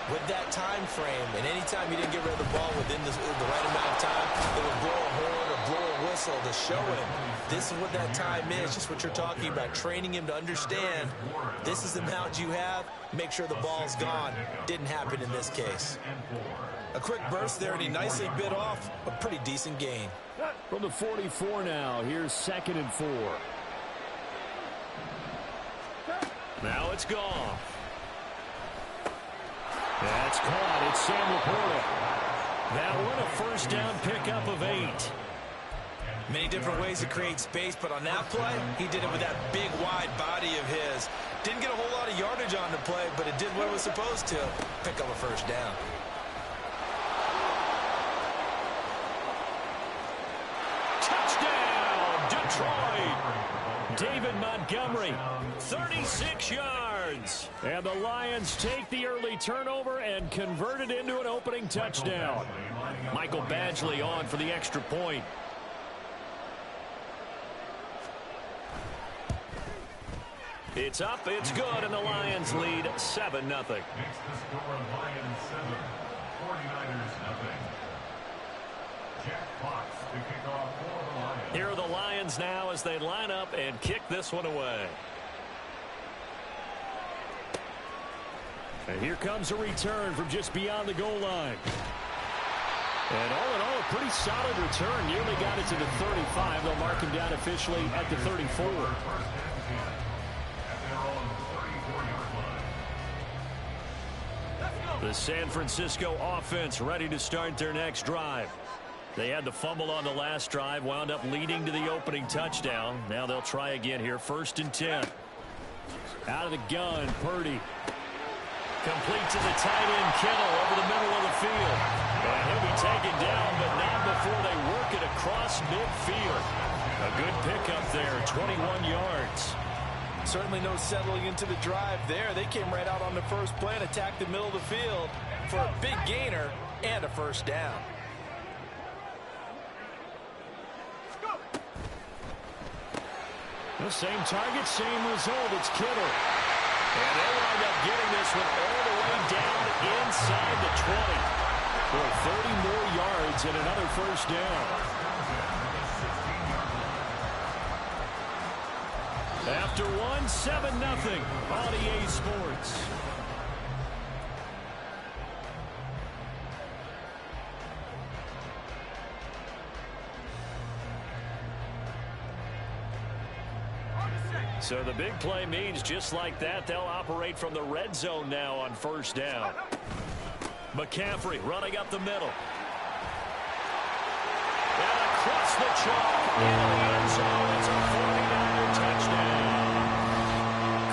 with that time frame, and anytime he didn't get rid of the ball within the right amount of time, they would blow a horn or blow a whistle to show him this is what that time is, just what you're talking about, training him to understand this is the amount you have, make sure the ball's gone. Didn't happen in this case. A quick burst there, and he nicely bit off a pretty decent gain. From the 44 now, here's 2nd and 4. Now it's gone. That's caught. It's Sam Laporta. That one a first down pickup of 8. Many different ways to create space, but on that play, he did it with that big, wide body of his. Didn't get a whole lot of yardage on the play, but it did what it was supposed to. Pick up a first down. Touchdown, Detroit. David Montgomery, 36 yards. And the Lions take the early turnover and convert it into an opening touchdown. Michael Badgley on for the extra point. It's up, it's good, and the Lions lead 7-0. Makes the score Lions 7, 49ers 0. Jack Fox to kick off for the Lions. Here are the Lions now as they line up and kick this one away. And here comes a return from just beyond the goal line. And all in all, a pretty solid return. Nearly got it to the 35. They'll mark him down officially at the 34. The San Francisco offense ready to start their next drive. They had the fumble on the last drive, wound up leading to the opening touchdown. Now they'll try again here, 1st and 10. Out of the gun, Purdy. Complete to the tight end, Kittle, over the middle of the field. And he'll be taken down, but not before they work it across midfield. A good pickup there, 21 yards. Certainly no settling into the drive there. They came right out on the first play and attacked the middle of the field for a big gainer and a first down. The same target, same result. It's Kittle. And they wind up getting this one all the way down inside the 20. For 30 more yards and another first down. After one, 7-0 on EA Sports. So the big play means just like that, they'll operate from the red zone now on first down. McCaffrey running up the middle. And across the chalk into the end zone. It's a 49er touchdown.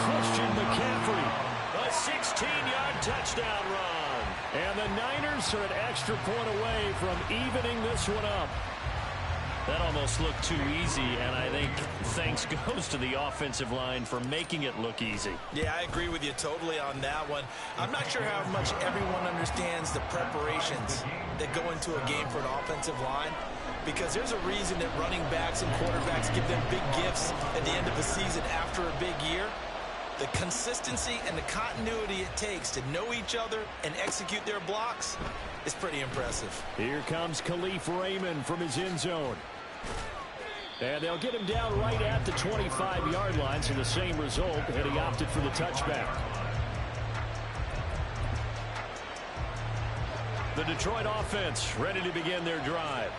Christian McCaffrey. A 16-yard touchdown run. And the Niners are an extra point away from evening this one up. That almost looked too easy, and I think thanks goes to the offensive line for making it look easy. Yeah, I agree with you totally on that one. I'm not sure how much everyone understands the preparations that go into a game for an offensive line, because there's a reason that running backs and quarterbacks give them big gifts at the end of the season after a big year. The consistency and the continuity it takes to know each other and execute their blocks is pretty impressive. Here comes Khalif Raymond from his end zone. And they'll get him down right at the 25-yard line, so the same result, and he opted for the touchback. The Detroit offense ready to begin their drive.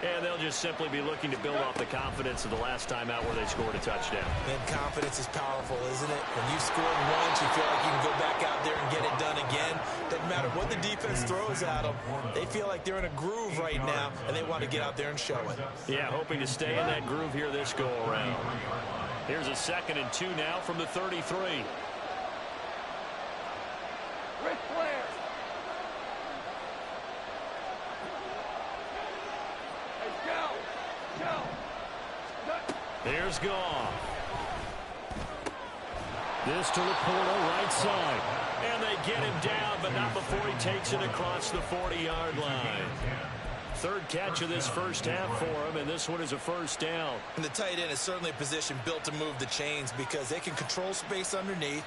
And they'll just simply be looking to build off the confidence of the last time out where they scored a touchdown. And confidence is powerful, isn't it? When you've scored once, you feel like you can go back out there and get it done again. Doesn't matter what the defense throws at them. They feel like they're in a groove right now, and they want to get out there and show it. Yeah, hoping to stay in that groove here this go-around. Here's a 2nd and 2 now from the 33. Rick Flair. Here's Goff. This to Laporta, right side. And they get him down, but not before he takes it across the 40-yard line. 3rd catch of this first half for him, and this one is a first down. And the tight end is certainly a position built to move the chains because they can control space underneath.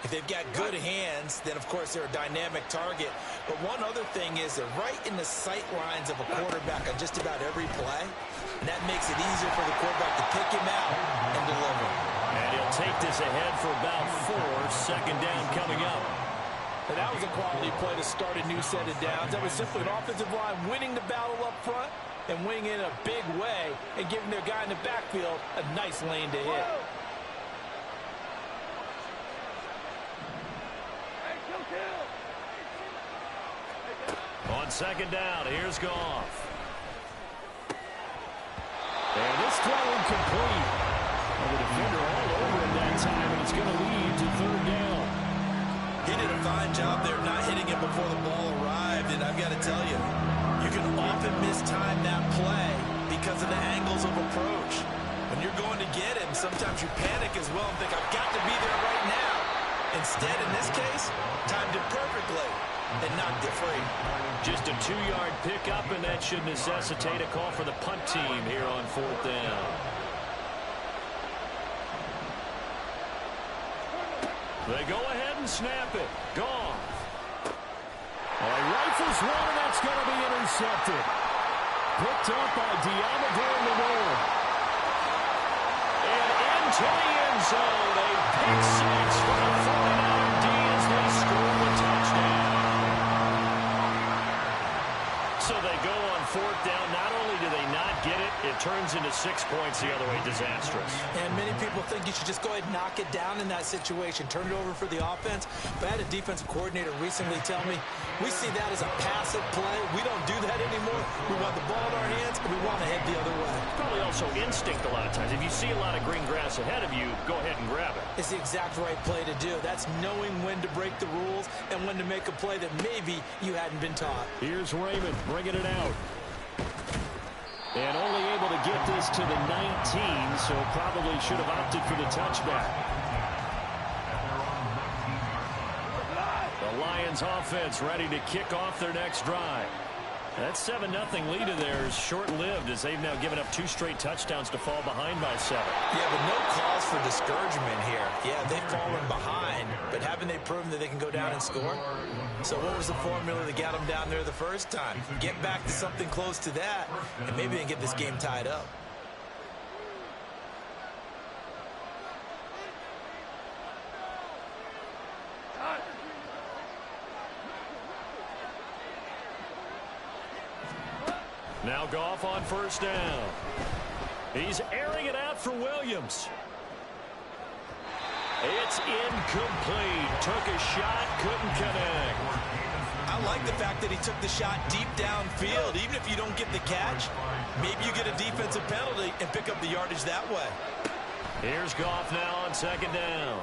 If they've got good hands, then, of course, they're a dynamic target. But one other thing is they're right in the sight lines of a quarterback on just about every play. and that makes it easier for the quarterback to pick him out and deliver. And he'll take this ahead for about 4. Second down coming up. And that was a quality play to start a new set of downs. That was simply an offensive line winning the battle up front and winning in a big way and giving their guy in the backfield a nice lane to hit. On second down, here's Goff. And this throw incomplete. And the defender all over him that time, and it's going to lead to third down. He did a fine job there not hitting it before the ball arrived, and I've got to tell you, you can often mistime that play because of the angles of approach. When you're going to get him, sometimes you panic as well and think, I've got to be there right now. Instead, in this case, timed it perfectly and knocked it free. Just a 2-yard pickup, and that should necessitate a call for the punt team here on fourth down. They go ahead and snap it. Goff. Rifles one, and that's going to be intercepted. Picked up by Diamador Lenore. And into the end zone. A pick six for the 49er D as they score the touchdown. So they go on fourth down. Not only do they not get it, it turns into 6 points the other way. Disastrous. And many people think you should just go ahead and knock it down in that situation. Turn it over for the offense. But I had a defensive coordinator recently tell me, we see that as a passive play. We don't do that anymore. We want the ball in our hands, and we want to head the other way. Probably also instinct a lot of times. If you see a lot of green grass ahead of you, go ahead and grab it. It's the exact right play to do. That's knowing when to break the rules and when to make a play that maybe you hadn't been taught. Here's Raymond bringing it out. And only able to get this to the 19, so probably should have opted for the touchback. The Lions offense ready to kick off their next drive. That 7-0 lead of theirs short-lived as they've now given up 2 straight touchdowns to fall behind by 7. Yeah, but no cause for discouragement here. Yeah, they've fallen behind, but haven't they proven that they can go down and score? So what was the formula that got them down there the first time? Get back to something close to that, and maybe they can get this game tied up. Now Goff on first down. He's airing it out for Williams. It's incomplete. Took a shot, couldn't connect. I like the fact that he took the shot deep downfield. Even if you don't get the catch, maybe you get a defensive penalty and pick up the yardage that way. Here's Goff now on second down.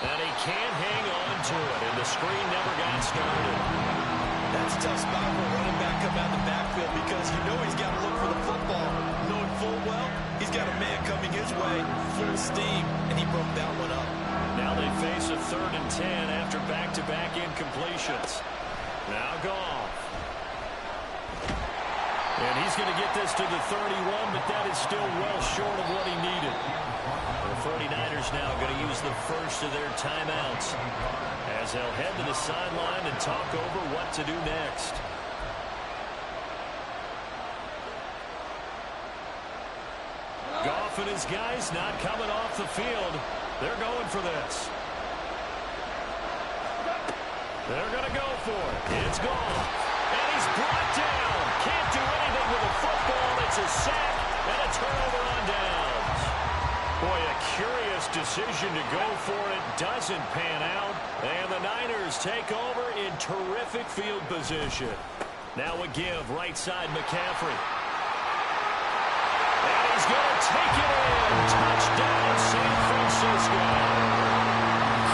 And he can't hang on to it, and the screen never got started. That's a tough spot for a running back coming out of the backfield because you know he's got to look for the football. Knowing full well, he's got a man coming his way, full steam, and he broke that one up. Now they face a 3rd and 10 after back-to-back incompletions. Now Goff. And he's going to get this to the 31, but that is still well short of what he needed. The 49ers now going to use the first of their timeouts as they'll head to the sideline and talk over what to do next. Goff and his guys not coming off the field. They're going for this. They're going to go for it. It's Goff. And he's brought down. Can't do anything with the football. It's a sack and a turnover on downs. Boy, a curious decision to go for it. Doesn't pan out. And the Niners take over in terrific field position. Now a give right side McCaffrey. And he's going to take it in. Touchdown San Francisco.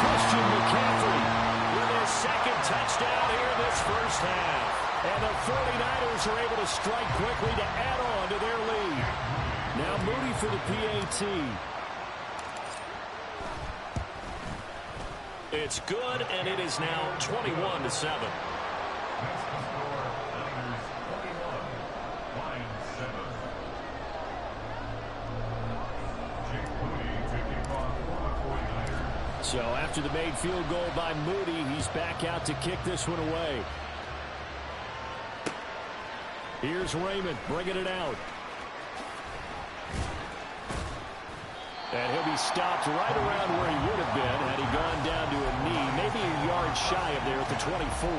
Christian McCaffrey with his 2nd touchdown here this first half. And the 49ers are able to strike quickly to add on to their lead. Now Moody for the PAT. It's good, and it is now 21-7. So after the made field goal by Moody, he's back out to kick this one away. Here's Raymond bringing it out. And he'll be stopped right around where he would have been had he gone down to a knee, maybe a yard shy of there at the 24.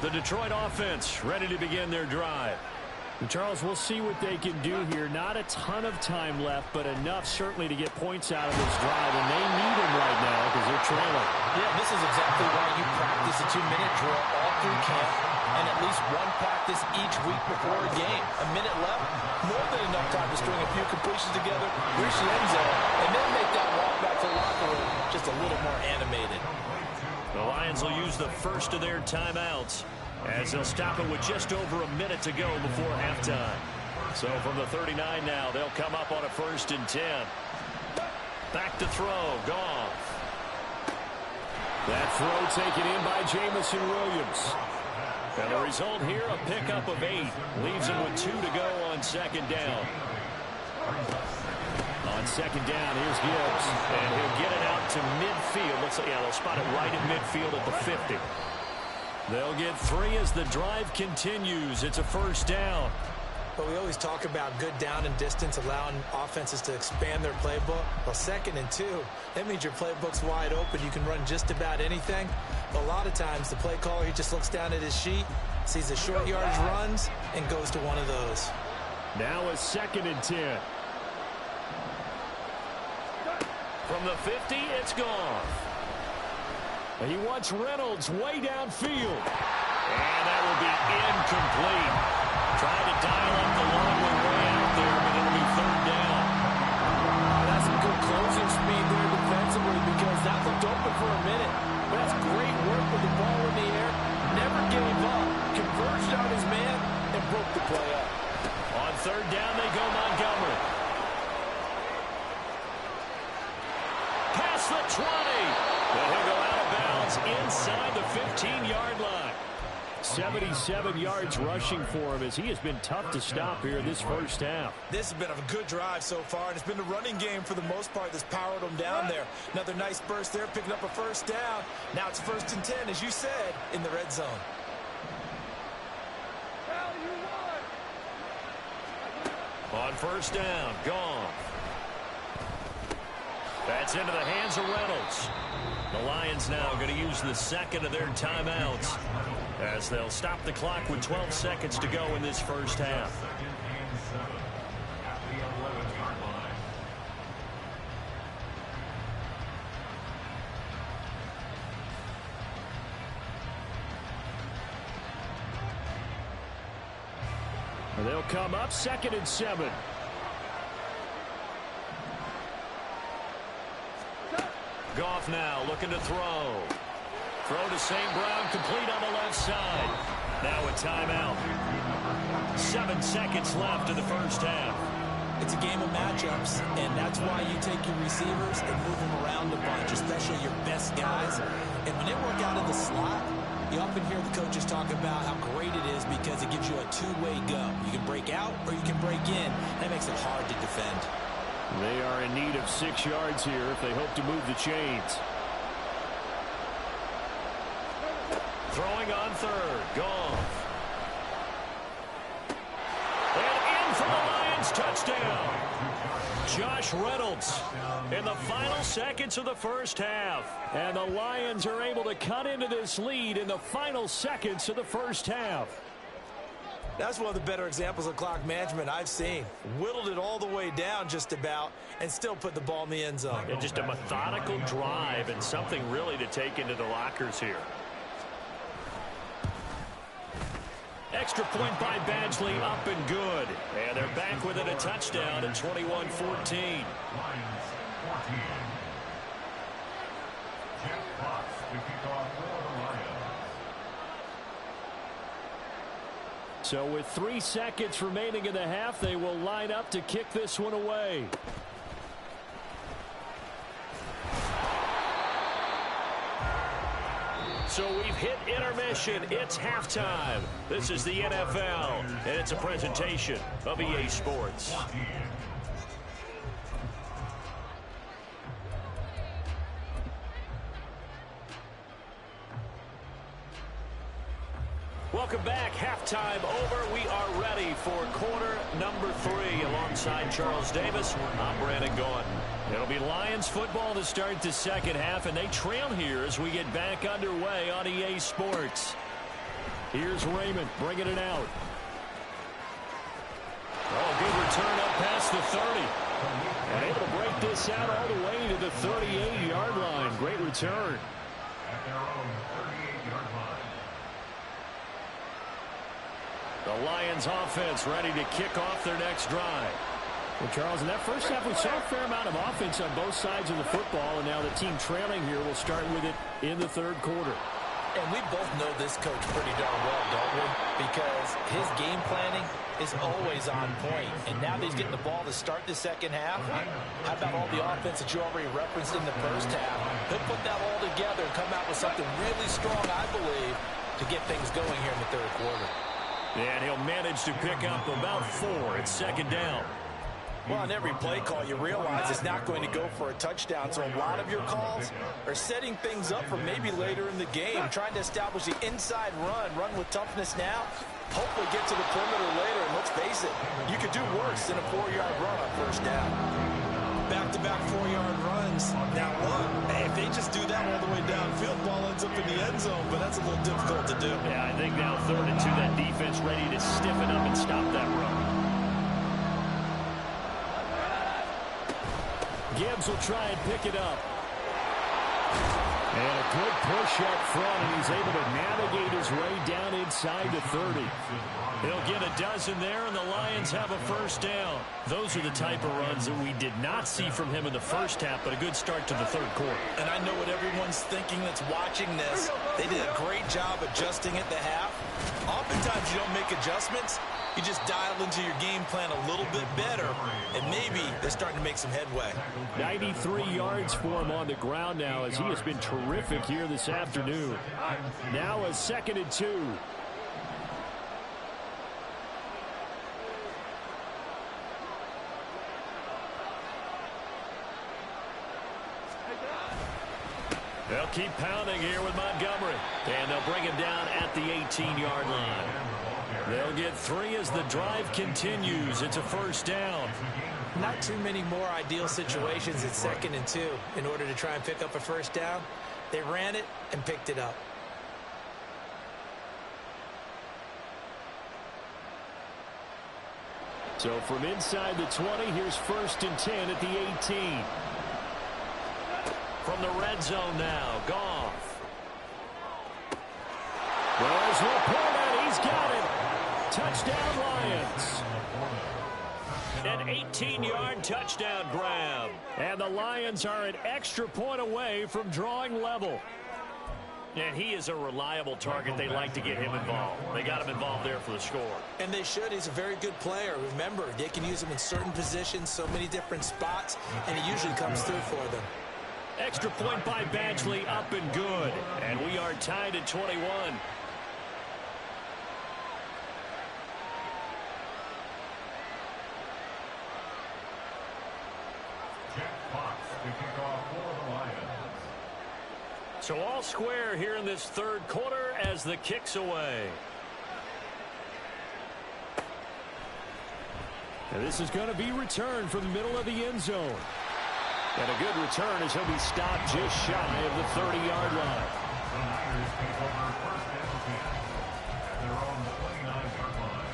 The Detroit offense ready to begin their drive. And Charles, we'll see what they can do here. Not a ton of time left, but enough certainly to get points out of this drive, and they need them right now because they're trailing. Yeah, this is exactly why you practice a 2-minute drill all through camp and at least one practice each week before a game. A minute left, more than enough time to string a few completions together, reach the end zone, and then make that walk back to the locker room just a little more animated. The Lions will use the first of their timeouts as they'll stop it with just over a minute to go before halftime. So from the 39 now, they'll come up on a 1st and 10. Back to throw, Goff. That throw taken in by Jamison Williams. And the result here, a pickup of 8. Leaves him with 2 to go on 2nd down. On 2nd down, here's Gibbs. And he'll get it out to midfield. Looks like, yeah, they'll spot it right at midfield at the 50. They'll get 3 as the drive continues. It's a 1st down. But we always talk about good down and distance, allowing offenses to expand their playbook. Well, 2nd and 2, that means your playbook's wide open. You can run just about anything. But a lot of times, the play caller, he just looks down at his sheet, sees the short yardage runs, and goes to one of those. Now a 2nd and 10. From the 50, it's gone. He wants Reynolds way downfield. And that will be incomplete. Trying to dial up the long way out there, but it'll be 3rd down. That's some good closing speed there defensively because that looked open for a minute. But that's great work with the ball in the air. Never gave up. Converged on his man and broke the play up. On 3rd down, they go Montgomery. Past the 20. But he'll go out of bounds inside the 15-yard line. 77 yards rushing for him as he has been tough to stop here in this 1st half. This has been a good drive so far, and it's been the running game for the most part that's powered them down there. Another nice burst there, picking up a 1st down. Now it's 1st and 10, as you said, in the red zone. On 1st down, gone. That's into the hands of Reynolds. The Lions now going to use the 2nd of their timeouts as they'll stop the clock with 12 seconds to go in this 1st half. And they'll come up 2nd and 7. Goff now looking to throw. Throw to St. Brown, complete on the left side. Now a timeout. 7 seconds left in the 1st half. It's a game of matchups, and that's why you take your receivers and move them around a bunch, especially your best guys. And when they work out of the slot, you often hear the coaches talk about how great it is because it gives you a two-way go. You can break out or you can break in. That makes it hard to defend. They are in need of 6 yards here if they hope to move the chains. Throwing on 3rd. Goff. And in for the Lions. Touchdown. Josh Reynolds in the final seconds of the 1st half. And the Lions are able to cut into this lead in the final seconds of the 1st half. That's one of the better examples of clock management I've seen. Whittled it all the way down just about and still put the ball in the end zone. And just a methodical drive and something really to take into the lockers here. Extra point by Badgley, up and good. And they're back within a touchdown at 21-14. Lions 14. Jeff Fox to kick off for the Lions. So with 3 seconds remaining in the half, they will line up to kick this one away. So we've hit intermission. It's halftime. This is the NFL, and it's a presentation of EA Sports. Welcome back. Halftime over. We are ready for quarter number 3. Alongside Charles Davis, I'm Brandon Gordon. It'll be Lions football to start the second half, and they trail here as we get back underway on EA Sports. Here's Raymond bringing it out. Oh, good return up past the 30. And able to break this out all the way to the 38-yard line. Great return. At their own 38-yard line. The Lions offense ready to kick off their next drive. Well, Charles, in that first half, we saw a fair amount of offense on both sides of the football, and now the team trailing here will start with it in the third quarter. And we both know this coach pretty darn well, don't we? Because his game planning is always on point. And now that he's getting the ball to start the second half, how about all the offense that you already referenced in the first half? He'll put that all together and come out with something really strong, I believe, to get things going here in the third quarter. And he'll manage to pick up about 4 at second down. Well, on every play call, you realize it's not going to go for a touchdown. So a lot of your calls are setting things up for maybe later in the game, trying to establish the inside run with toughness now, hopefully get to the perimeter later. And let's face it, you could do worse than a 4-yard run on first down. Back-to-back 4-yard runs. Now look, hey, if they just do that all the way downfield, ball ends up in the end zone, but that's a little difficult to do. Yeah, I think now 3rd and 2, that defense ready to stiffen up and stop that run. Gibbs will try and pick it up. And a good push up front, and he's able to navigate his way down inside the 30. He'll get a dozen there, and the Lions have a first down. Those are the type of runs that we did not see from him in the first half, but a good start to the third quarter. And I know what everyone's thinking that's watching this. They did a great job adjusting at the half. Oftentimes you don't make adjustments. You just dial into your game plan a little bit better, and maybe they're starting to make some headway. 93 yards for him on the ground now, as he has been terrific here this afternoon. Now a 2nd and 2. They'll keep pounding here with Montgomery. And they'll bring him down at the 18-yard line. They'll get 3 as the drive continues. It's a first down. Not too many more ideal situations at 2nd and 2 in order to try and pick up a first down. They ran it and picked it up. So from inside the 20, here's 1st and 10 at the 18. From the red zone now, Goff. There's Laporta. He's got it. Touchdown, Lions. An 18-yard touchdown grab. And the Lions are an extra point away from drawing level. And he is a reliable target. They like to get him involved. They got him involved there for the score. And they should. He's a very good player. Remember, they can use him in certain positions, so many different spots, and he usually comes through for them. Extra point by Badgley, up and good. And we are tied at 21. So all square here in this third quarter as the kick's away. And this is going to be returned from the middle of the end zone. And a good return as he'll be stopped just shy of the 30-yard line. The Niners take over 1st and 10 at their own 29-yard line.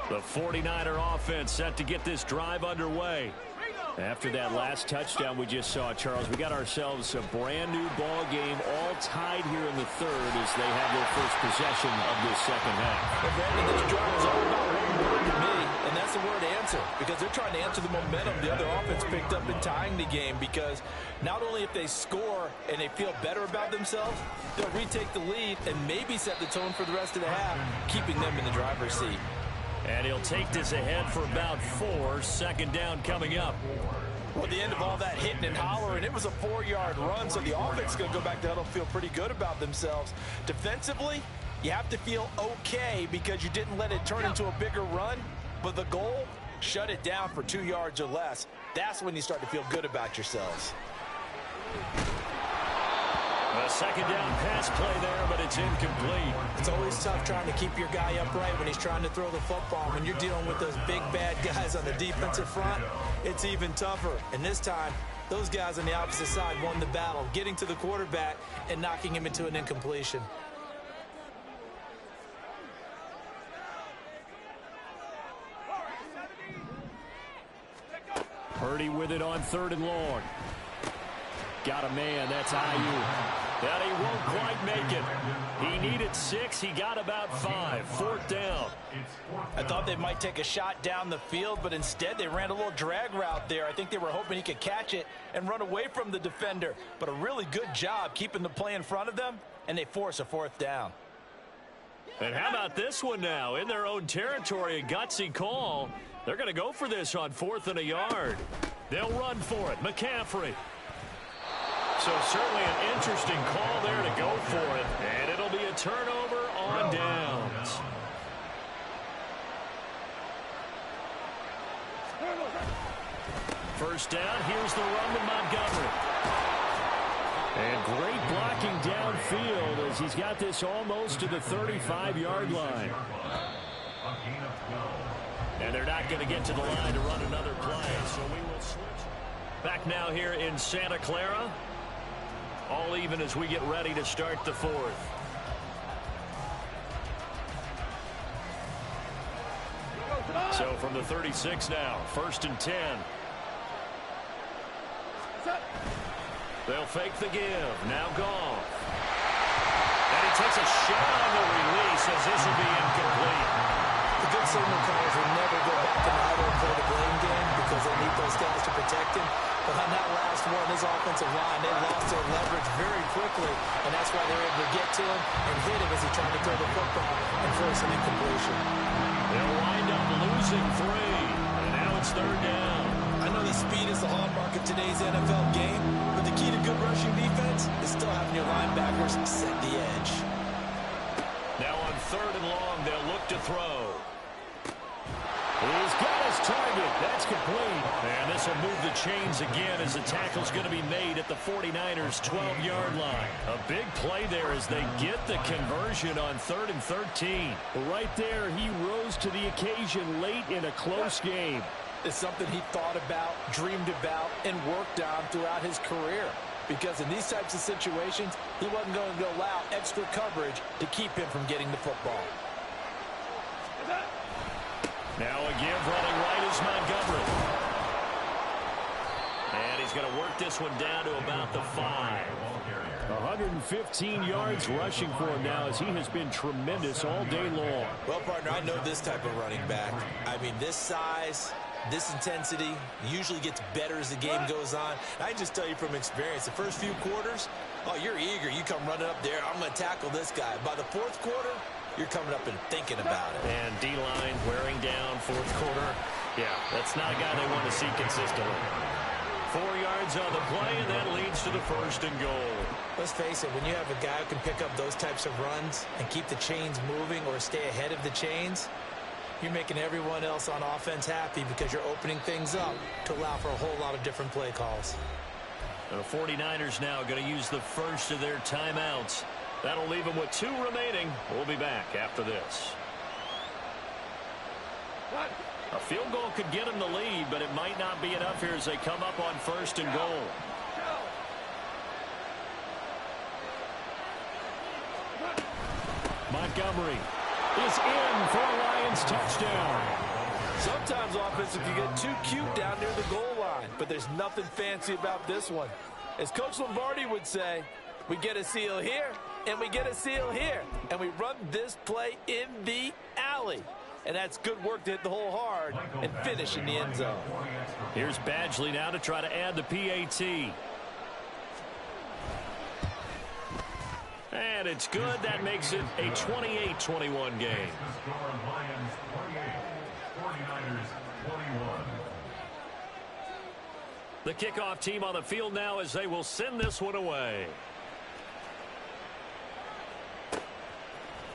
The 49er offense set to get this drive underway. After that last touchdown we just saw, Charles, we got ourselves a brand new ball game, all tied here in the third as they have their first possession of this second half. But Brandon, this drive is all about one word to me, and that's the word answer, because they're trying to answer the momentum the other offense picked up in tying the game, because not only if they score and they feel better about themselves, they'll retake the lead and maybe set the tone for the rest of the half, keeping them in the driver's seat. And he'll take this ahead for about 4. Second down coming up. Well, at the end of all that hitting and hollering, it was a 4-yard run, so the offense is going to go back to huddle and feel pretty good about themselves. Defensively, you have to feel okay because you didn't let it turn into a bigger run, but the goal shut it down for 2 yards or less. That's when you start to feel good about yourselves. A second down pass play there, but it's incomplete. It's always tough trying to keep your guy upright when he's trying to throw the football. When you're dealing with those big, bad guys on the defensive front, it's even tougher. And this time, those guys on the opposite side won the battle, getting to the quarterback and knocking him into an incompletion. Purdy with it on 3rd and long. Got a man, that's Ayuk. That he won't quite make it. He needed 6, he got about 5. 4th down. I thought they might take a shot down the field, but instead they ran a little drag route there. I think they were hoping he could catch it and run away from the defender. But a really good job keeping the play in front of them, and they force a 4th down. And how about this one now? In their own territory, a gutsy call. They're going to go for this on 4th and a yard. They'll run for it. McCaffrey. So certainly an interesting call there to go for it. And it'll be a turnover on downs. First down, here's the run with Montgomery. And great blocking downfield as he's got this almost to the 35-yard line. And they're not going to get to the line to run another play, so we will switch. Back now here in Santa Clara. All even as we get ready to start the 4th. So from the 36 now, 1st and 10. They'll fake the give. Now Goff. And he takes a shot on the release as this will be incomplete. The good signal callers will never go back in the huddle and play the blame game because they need those guys to protect him. But on that last one, his offensive line, they lost their leverage very quickly, and that's why they were able to get to him and hit him as he tried to throw the football and force an incompletion. They'll wind up losing 3, and now it's 3rd down. I know that speed is the hallmark of today's NFL game, but the key to good rushing defense is still having your linebackers set the edge. Now on 3rd and long, they'll look to throw. He's got his target. That's complete. And this will move the chains again as the tackle's going to be made at the 49ers' 12-yard line. A big play there as they get the conversion on 3rd and 13. Right there, he rose to the occasion late in a close game. It's something he thought about, dreamed about, and worked on throughout his career. Because in these types of situations, he wasn't going to allow extra coverage to keep him from getting the football. Now a give running right is Montgomery. And he's going to work this one down to about the 5. 115 yards rushing for him now as he has been tremendous all day long. Well, partner, I know this type of running back. I mean, this size, this intensity usually gets better as the game goes on. I just tell you from experience, the first few quarters, oh, you're eager. You come running up there, I'm going to tackle this guy. By the 4th quarter, you're coming up and thinking about it. And D-line wearing down 4th quarter. Yeah, that's not a guy they want to see consistently. 4 yards on the play, and that leads to the 1st and goal. Let's face it, when you have a guy who can pick up those types of runs and keep the chains moving or stay ahead of the chains, you're making everyone else on offense happy because you're opening things up to allow for a whole lot of different play calls. The 49ers now going to use the first of their timeouts. That'll leave them with 2 remaining. We'll be back after this. A field goal could get them the lead, but it might not be enough here as they come up on 1st and goal. Montgomery is in for a Lions touchdown. Sometimes offensive can get too cute down near the goal line, but there's nothing fancy about this one. As Coach Lombardi would say, we get a seal here, and we get a seal here, and we run this play in the alley. And that's good work to hit the hole hard and finish in the end zone. Here's Badgley now to try to add the PAT. And it's good. That makes it a 28-21 game. The kickoff team on the field now as they will send this one away.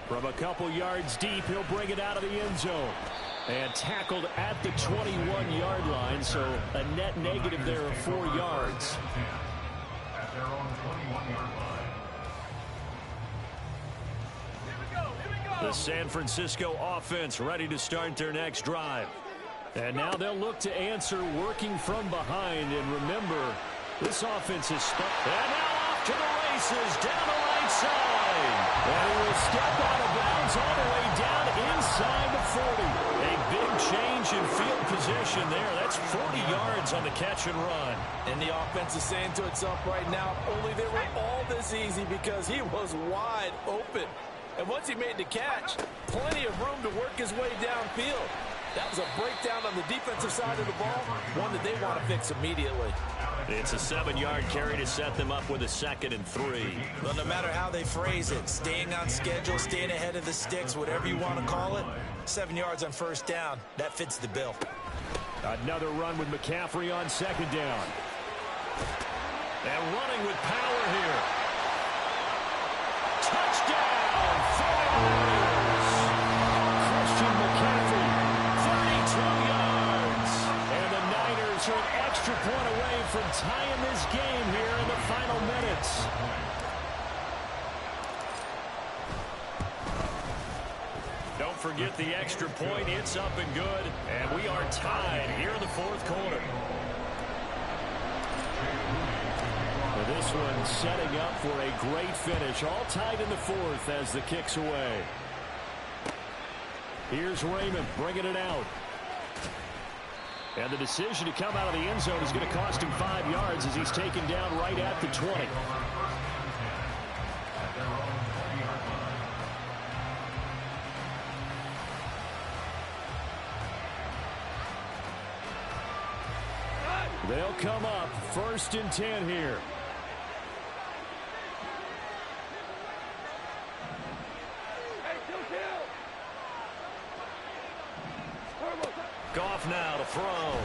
From a couple yards deep, he'll bring it out of the end zone. And tackled at the 21-yard line, so a net negative there of 4 yards. At their own 21-yard line. The San Francisco offense ready to start their next drive. And now they'll look to answer working from behind. And remember, this offense is stuck. And now off to the races, down the right side. And he will step out of bounds all the way down inside the 40. A big change in field position there. That's 40 yards on the catch and run. And the offense is saying to itself right now, only they were all this easy because he was wide open. And once he made the catch, plenty of room to work his way downfield. That was a breakdown on the defensive side of the ball, one that they want to fix immediately. It's a 7-yard carry to set them up with a 2nd and 3. Well, no matter how they phrase it, staying on schedule, staying ahead of the sticks, whatever you want to call it, 7 yards on first down, that fits the bill. Another run with McCaffrey on 2nd down. And running with power here. Touchdown, 49ers. Christian McCaffrey, 32 yards. And the Niners are an extra point away from tying this game here in the final minutes. Don't forget the extra point. It's up and good. And we are tied here in the 4th quarter. This one setting up for a great finish. All tied in the 4th as the kick's away. Here's Raymond bringing it out. And the decision to come out of the end zone is going to cost him 5 yards as he's taken down right at the 20. They'll come up 1st and 10 here. Goff now to throw.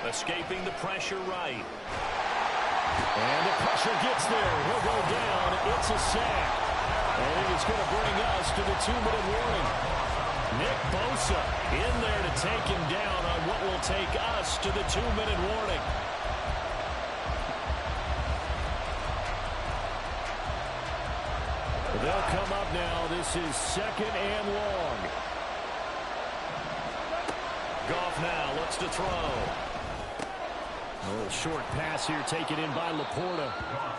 Escaping the pressure right. And the pressure gets there. He'll go down. It's a sack. And it's going to bring us to the 2-minute warning. Nick Bosa in there to take him down on what will take us to the 2-minute warning. They'll come up now. This is 2nd and long. Goff now looks to throw. A little short pass here taken in by Laporta.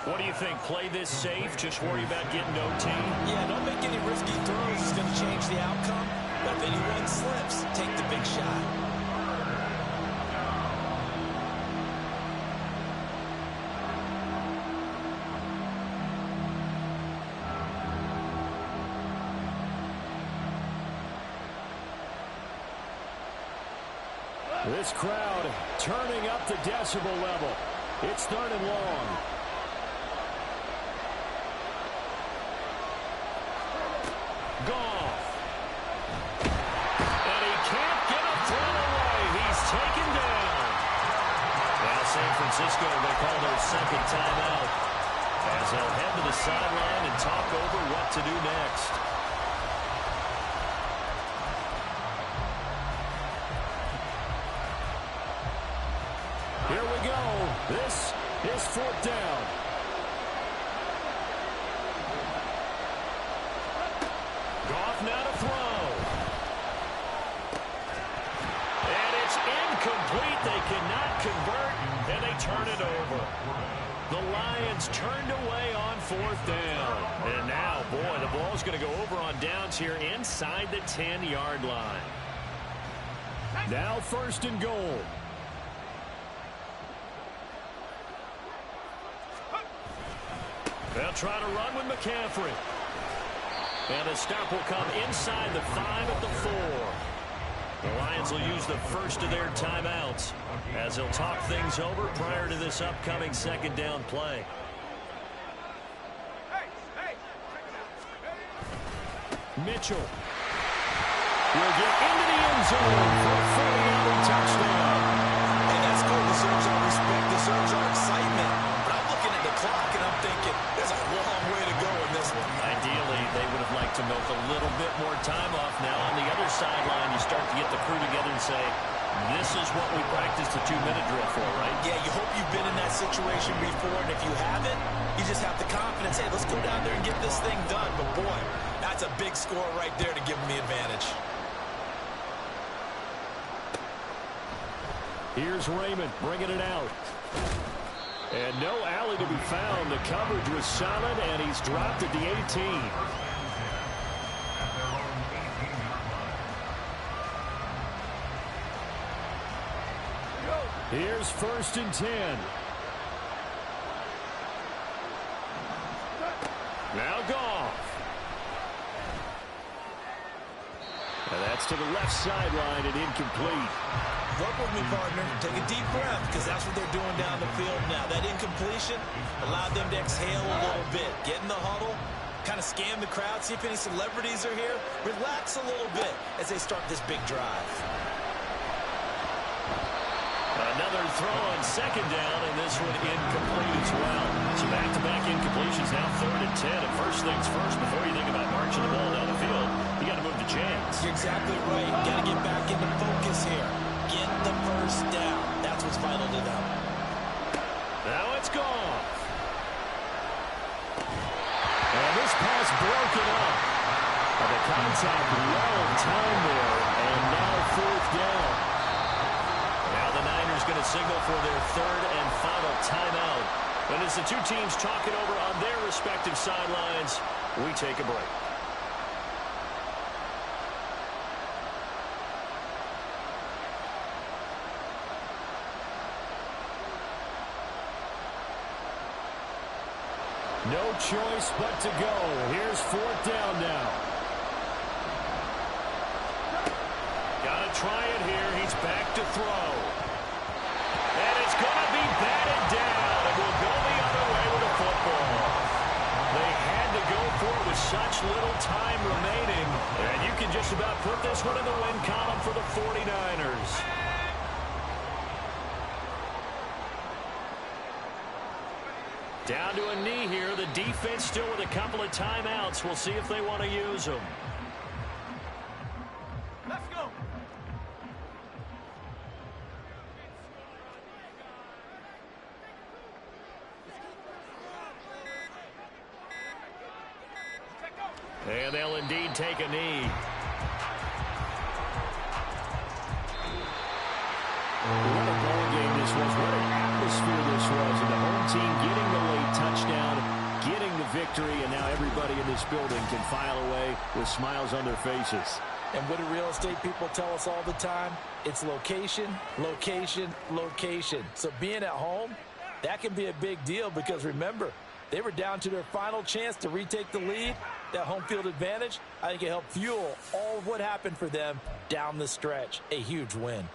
What do you think? Play this safe? Just worry about getting OT? Yeah, don't make any risky throws. It's going to change the outcome. But if anyone slips, take the big shot. This crowd turning up the decibel level. It's 3rd and long. Goff. And he can't get a throw away. He's taken down. Now San Francisco will call their 2nd timeout as they'll head to the sideline and talk over what to do next. Here we go. This is 4th down. Goff now to throw. And it's incomplete. They cannot convert, and they turn it over. The Lions turned away on 4th down. And now, boy, the ball's going to go over on downs here inside the 10-yard line. Now 1st and goal. They'll try to run with McCaffrey. And the stop will come inside the 5 at the 4. The Lions will use the first of their timeouts as they'll talk things over prior to this upcoming 2nd down play. Mitchell will get into the end zone for a 40-yard touchdown. And that's good. This earns our respect. This earns our excitement. But I'm looking at the clock, and I'm thinking, there's a long way to go in this one. Ideally, they would have liked to milk a little bit more time This is what we practiced a 2-minute drill for, right? Yeah, you hope you've been in that situation before, and if you haven't, you just have the confidence, hey, let's go down there and get this thing done. But, boy, that's a big score right there to give them the advantage. Here's Raymond bringing it out. And no alley to be found. The coverage was solid, and he's dropped at the 18. Here's 1st and 10. Now Goff. And that's to the left sideline and incomplete. Work with me, partner. Take a deep breath, because that's what they're doing down the field now. That incompletion allowed them to exhale a little bit. Get in the huddle, kind of scan the crowd, see if any celebrities are here. Relax a little bit as they start this big drive. Another throw on 2nd down, and this one incomplete as well. So back-to-back incompletions, now 3rd and 10. And first things first, before you think about marching the ball down the field, you got to move the chains. You're exactly right. You got to get back into focus here. Get the first down. That's what's vital to them. Now it's gone. And this pass broken up. And the contact well timed there, and now 4th down. Now the Niners going to signal for their 3rd and final timeout. And as the two teams talking over on their respective sidelines, we take a break. No choice but to go. Here's 4th down now. Got to try it here. He's back to throw. And it's going to be batted down. And will go the other way with the football. They had to go for it with such little time remaining. And you can just about put this one in the win column for the 49ers. Down to a knee here. The defense still with a couple of timeouts. We'll see if they want to use them. Let's go. And they'll indeed take a knee. What a ball game this was. What an atmosphere this was. And the home team getting the late touchdown, getting the victory, and now everybody in this building can file away with smiles on their faces. And what do real estate people tell us all the time? It's location, location, location. So being at home, that can be a big deal because remember, they were down to their final chance to retake the lead. That home field advantage, I think it helped fuel all of what happened for them down the stretch. A huge win.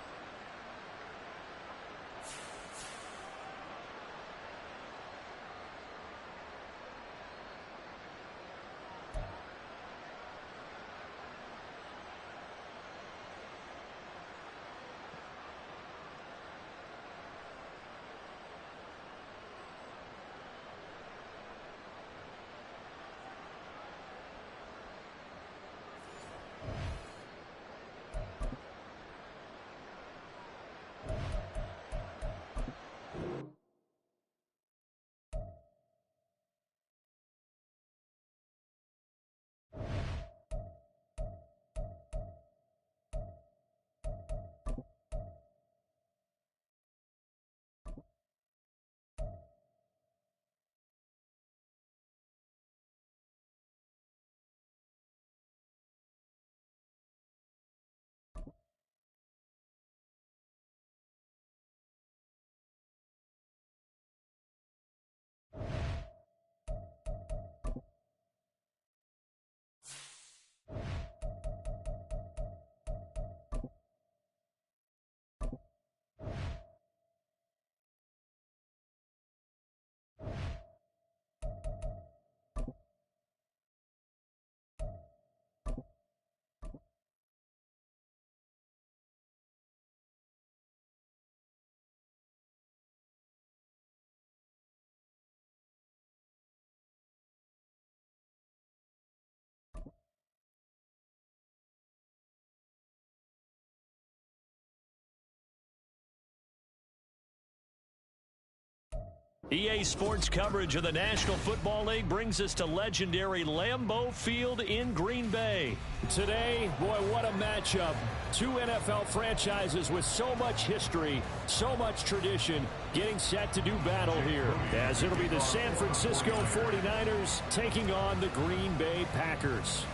EA Sports coverage of the National Football League brings us to legendary Lambeau Field in Green Bay. Today, boy, what a matchup. Two NFL franchises with so much history, so much tradition, getting set to do battle here. As it'll be the San Francisco 49ers taking on the Green Bay Packers.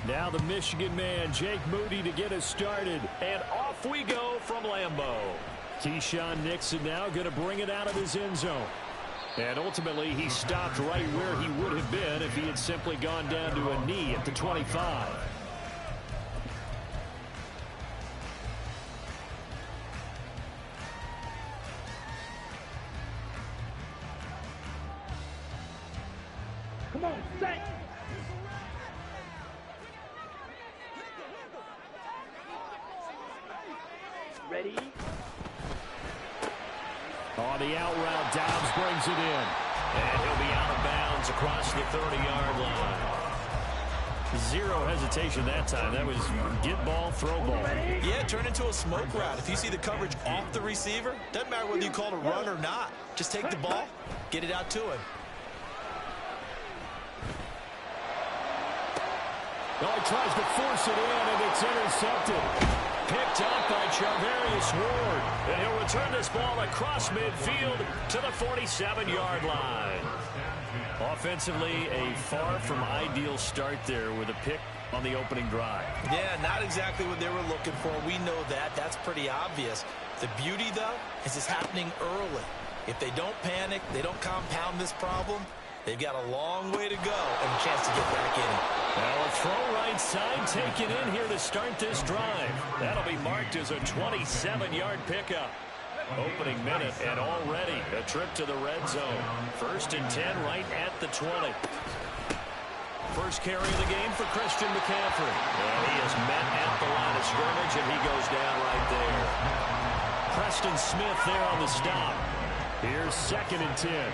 Now the Michigan man, Jake Moody, to get us started. And off we go from Lambeau. Keyshawn Nixon now going to bring it out of his end zone. And ultimately, he stopped right where he would have been if he had simply gone down to a knee at the 25. Come on, set. Ready? On the out route, Dobbs brings it in. And he'll be out of bounds across the 30-yard line. Zero hesitation that time. That was get ball, throw ball. Yeah, turn into a smoke route. If you see the coverage off the receiver, doesn't matter whether you call it a run or not. Just take the ball, get it out to him. Well, he tries to force it in, and it's intercepted. Picked up by Charvarius Ward. And he'll return this ball across midfield to the 47-yard line. Offensively, a far from ideal start there with a pick on the opening drive. Yeah, not exactly what they were looking for. We know that. That's pretty obvious. The beauty, though, is it's happening early. If they don't panic, they don't compound this problem, they've got a long way to go and a chance to get back in it. Now a throw right side taken in here to start this drive. That'll be marked as a 27-yard pickup. Opening minute and already a trip to the red zone. 1st and 10 right at the 20. First carry of the game for Christian McCaffrey. And he is met at the line of scrimmage, and he goes down right there. Preston Smith there on the stop. Here's 2nd and 10.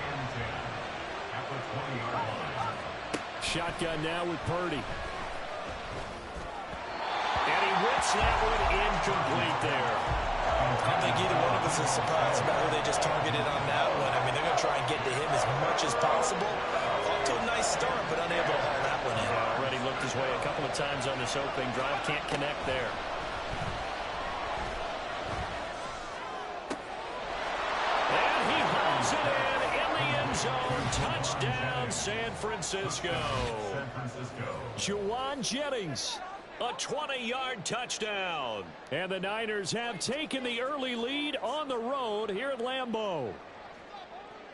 Shotgun now with Purdy. And he whips that one incomplete there. I don't think either one of us is surprised about who they just targeted on that one. I mean, they're going to try and get to him as much as possible. Off to a nice start, but unable to haul that one in. Already looked his way a couple of times on this opening drive. Can't connect there. And he hauls it in the end zone. Touchdown, San Francisco. Juwan Jennings. A 20-yard touchdown. And the Niners have taken the early lead on the road here at Lambeau.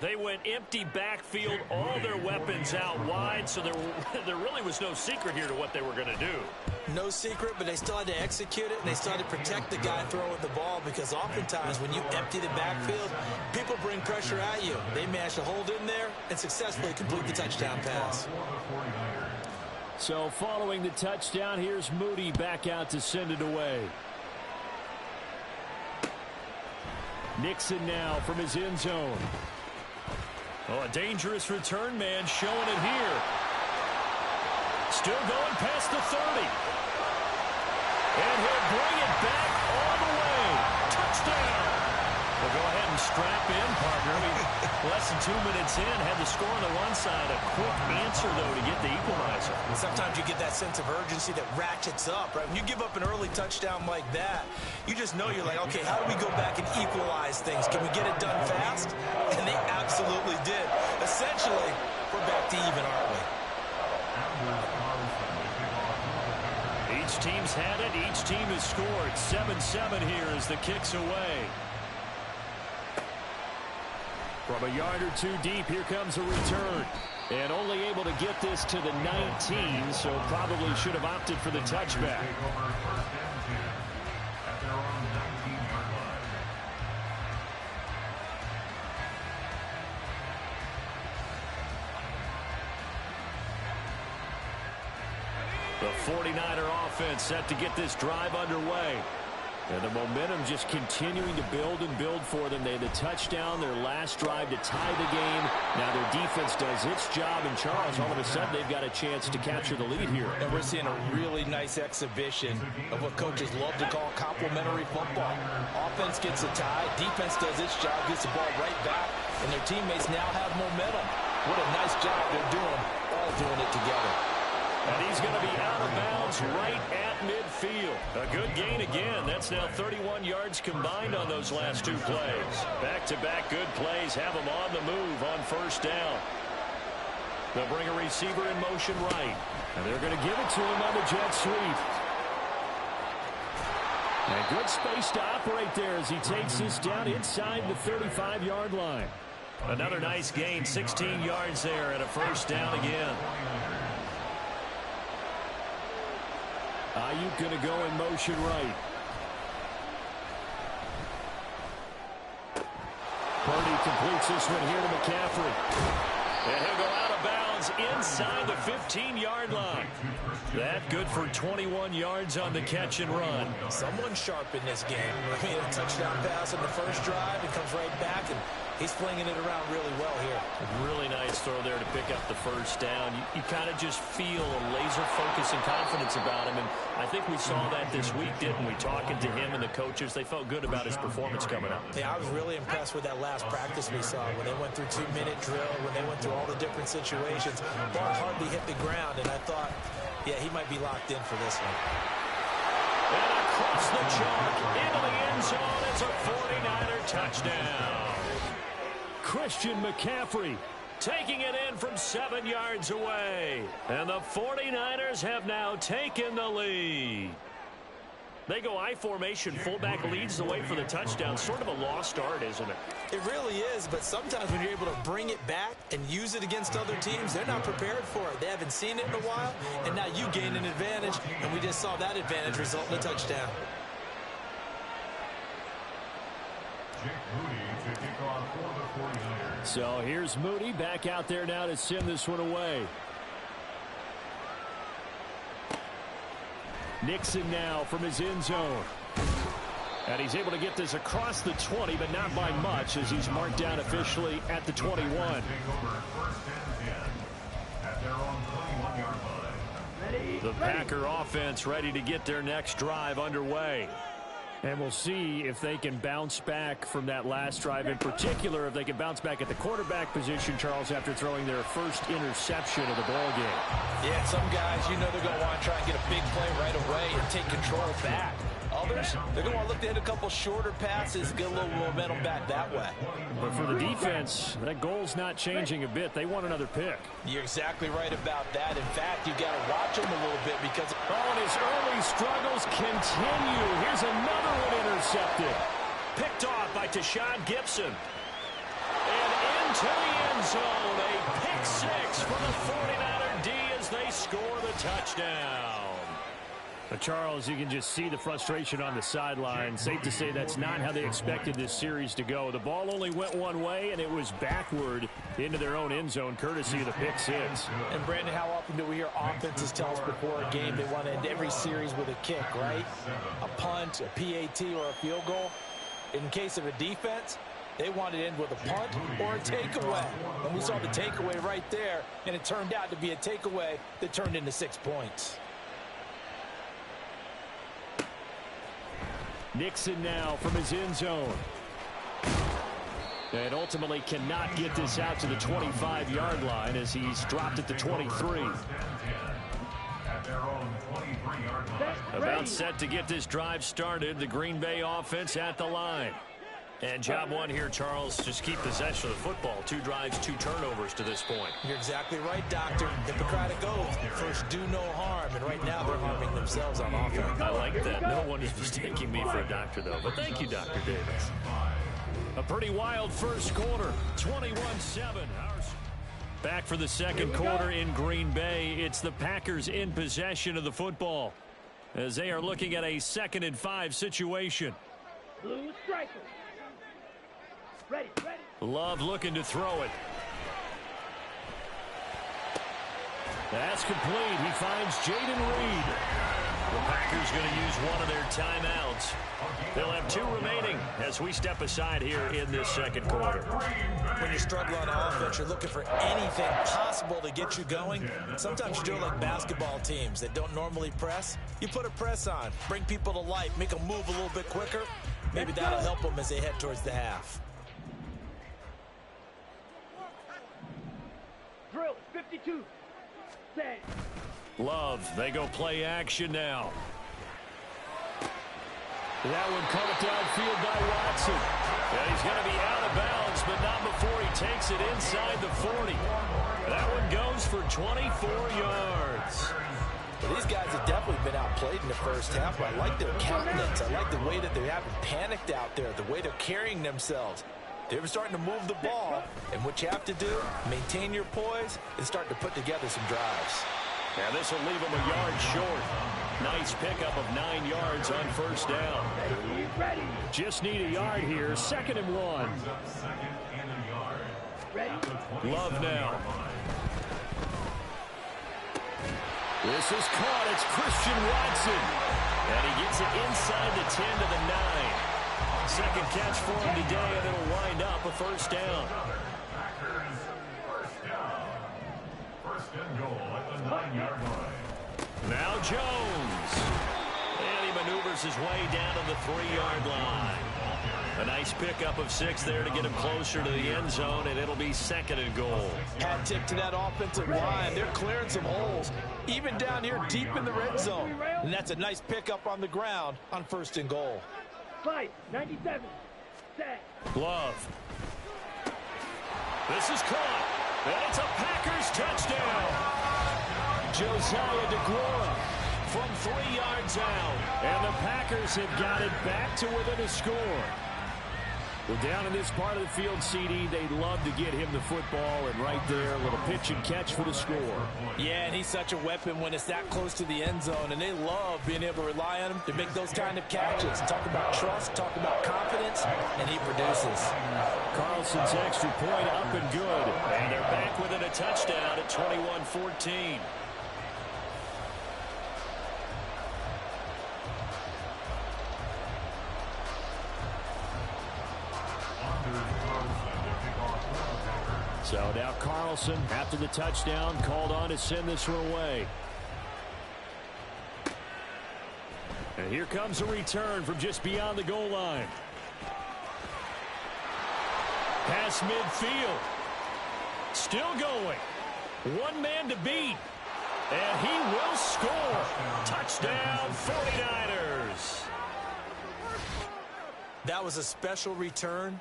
They went empty backfield, all their weapons out wide, so there really was no secret here to what they were going to do. No secret, but they still had to execute it, and they still had to protect the guy throwing the ball, because oftentimes when you empty the backfield, people bring pressure at you. They managed to hold in there and successfully complete the touchdown pass. So following the touchdown, here's Moody back out to send it away. Nixon now from his end zone. Oh, a dangerous return man showing it here. Still going past the 30. And he'll bring it back all the way. Touchdown. Well, go ahead and strap in, partner. Less than 2 minutes in, had the score on the one side. A quick answer, though, to get the equalizer. And sometimes you get that sense of urgency that ratchets up, right? When you give up an early touchdown like that, you just know you're like, okay, how do we go back and equalize things? Can we get it done fast? And they absolutely did. Essentially, we're back to even, aren't we? Each team's had it. Each team has scored. 7-7 here as the kick's away. From a yard or two deep, here comes a return. And only able to get this to the 19, so probably should have opted for the touchback. The 49er offense set to get this drive underway. And the momentum just continuing to build and build for them. They had the touchdown, their last drive to tie the game. Now their defense does its job, and Charles, all of a sudden, they've got a chance to capture the lead here. And we're seeing a really nice exhibition of what coaches love to call complementary football. Offense gets a tie, defense does its job, gets the ball right back, and their teammates now have momentum. What a nice job they're doing, all doing it together. And he's going to be out of bounds right at midfield. A good gain again. That's now 31 yards combined on those last two plays. Back-to-back good plays have them on the move on first down. They'll bring a receiver in motion right. And they're going to give it to him on the jet sweep. And good space to operate there as he takes this down inside the 35-yard line. Another nice gain, 16 yards there, and a first down again. Ayuk going to go in motion right. Purdy completes this one here to McCaffrey. And he'll go out of bounds inside the 15-yard line. That good for 21 yards on the catch and run. Someone sharp in this game. I mean, a touchdown pass on the first drive and comes right back, and he's flinging it around really well here. Really nice throw there to pick up the first down. You kind of just feel a laser focus and confidence about him, and I think we saw that this week, didn't we? Talking to him and the coaches, they felt good about his performance coming up. Yeah, I was really impressed with that last practice we saw when they went through 2-minute drill, when they went through all the different situations. Ball hardly hit the ground, and I thought, yeah, he might be locked in for this one. And across the chalk into the end zone, it's a 49er touchdown. Christian McCaffrey taking it in from 7 yards away. And the 49ers have now taken the lead. They go I formation. Fullback leads the way for the touchdown. Sort of a lost art, isn't it? It really is, but sometimes when you're able to bring it back and use it against other teams, they're not prepared for it. They haven't seen it in a while, and now you gain an advantage, and we just saw that advantage result in a touchdown. So here's Moody back out there now to send this one away. Nixon now from his end zone. And he's able to get this across the 20, but not by much as he's marked down officially at the 21. The Packer offense ready to get their next drive underway. And we'll see if they can bounce back from that last drive. In particular, if they can bounce back at the quarterback position, Charles, after throwing their first interception of the ball game. Yeah, some guys, you know they're going to want to try and get a big play right away and take control back. Others, they're going to want to look to hit a couple shorter passes, get a little momentum back that way. But for the defense, that goal's not changing a bit. They want another pick. You're exactly right about that. In fact, you got to watch them a little bit because... Oh, and his early struggles continue. Here's another one intercepted. Picked off by Tashawn Gibson. And into the end zone. A pick six for the 49er D as they score the touchdown. But Charles, you can just see the frustration on the sideline. Safe to say that's not how they expected this series to go. The ball only went one way, and it was backward into their own end zone, courtesy of the pick six. And, Brandon, how often do we hear offenses tell us before a game they want to end every series with a kick, right? A punt, a PAT, or a field goal. In case of a defense, they want to end with a punt or a takeaway. And we saw the takeaway right there, and it turned out to be a takeaway that turned into 6 points. Nixon now from his end zone. And ultimately cannot get this out to the 25-yard line as he's dropped at the 23. About set to get this drive started. The Green Bay offense at the line. And job one here, Charles, just keep possession of the football. 2 drives, 2 turnovers to this point. You're exactly right, Doctor. Hippocratic oath. First, do no harm. And right now, they're harming themselves on offense. I like that. No one is mistaking me for a doctor, though. But thank you, Dr. Davis. A pretty wild first quarter. 21-7. Back for the second quarter in Green Bay. It's the Packers in possession of the football as they are looking at a 2nd and 5 situation. Blue striker. Ready. Love looking to throw it. That's complete. He finds Jaden Reed. The Packers going to use one of their timeouts. They'll have 2 remaining as we step aside here in this second quarter. When you struggle on offense, you're looking for anything possible to get you going. Sometimes you do it like basketball teams that don't normally press. You put a press on, bring people to life, make them move a little bit quicker. Maybe that'll help them as they head towards the half. Drill 52. Set. Love, they go play action now. That one caught downfield by Watson. Yeah, he's going to be out of bounds, but not before he takes it inside the 40. That one goes for 24 yards. Well, these guys have definitely been outplayed in the first half. I like their countenance. I like the way that they haven't panicked out there, the way they're carrying themselves. They're starting to move the ball, and what you have to do, maintain your poise, and start to put together some drives. Now this will leave him a yard short. Nice pickup of 9 yards on first down. Ready. Just need a yard here. 2nd and 1. Love now. This is caught. It's Christian Watson. And he gets it inside the 10 to the 9. Second catch for him today, and it'll wind up a first down. First and goal at the 9-yard line. Now Jones. And he maneuvers his way down to the 3-yard line. A nice pickup of 6 there to get him closer to the end zone, and it'll be 2nd and goal. Hat tip to that offensive line. They're clearing some holes, even down here deep in the red zone. And that's a nice pickup on the ground on 1st and goal. Fight 97. Set. Glove. This is caught. And it's a Packers touchdown. Josiah DeGuara From 3 yards out. and the Packers have got it back to within a score. Well, down in this part of the field, CD, they'd love to get him the football, and right there, a little pitch and catch for the score. Yeah, and he's such a weapon when it's that close to the end zone, and they love being able to rely on him to make those kind of catches. Talk about trust, talk about confidence, and he produces. Carlson's extra point up and good. And they're back within a touchdown at 21-14. So now Carlson, after the touchdown, called on to send this one away. And here comes a return from just beyond the goal line. Pass midfield. Still going. One man to beat. And he will score. Touchdown, 49ers. That was a special return,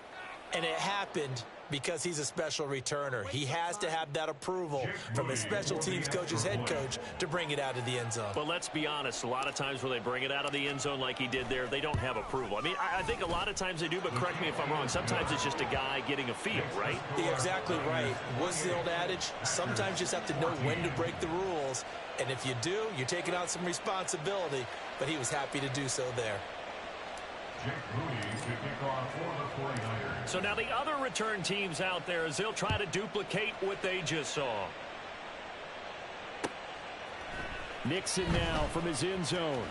and it happened because he's a special returner. He has to have that approval from his special teams coach's head coach to bring it out of the end zone. But let's be honest, a lot of times when they bring it out of the end zone like he did there, they don't have approval. I mean, I think a lot of times they do, but correct me if I'm wrong. Sometimes it's just a guy getting a feel, right? You're exactly right. What's the old adage? Sometimes you just have to know when to break the rules, and if you do, you're taking on some responsibility, but he was happy to do so there. Jake Moody to kick off for the 49ers. So now the other return teams out there, as they'll try to duplicate what they just saw. Nixon now from his end zone.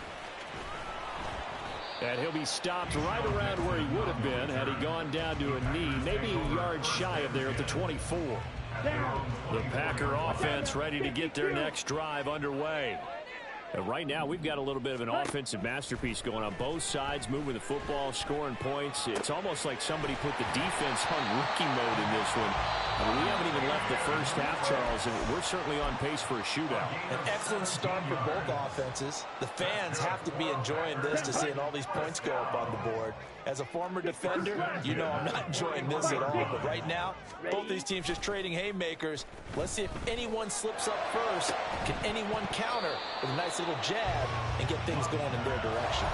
And he'll be stopped right around where he would have been had he gone down to a knee, maybe a yard shy of there at the 24. The Packer offense ready to get their next drive underway. And right now, we've got a little bit of an offensive masterpiece going on both sides, moving the football, scoring points. It's almost like somebody put the defense on rookie mode in this one. I mean, we haven't even left the first half, Charles, and we're certainly on pace for a shootout. An excellent start for both offenses. The fans have to be enjoying this to seeing all these points go up on the board. As a former defender, you know I'm not enjoying this at all. But right now, both these teams just trading haymakers. Let's see if anyone slips up first. Can anyone counter with a nice little jab and get things going in their direction?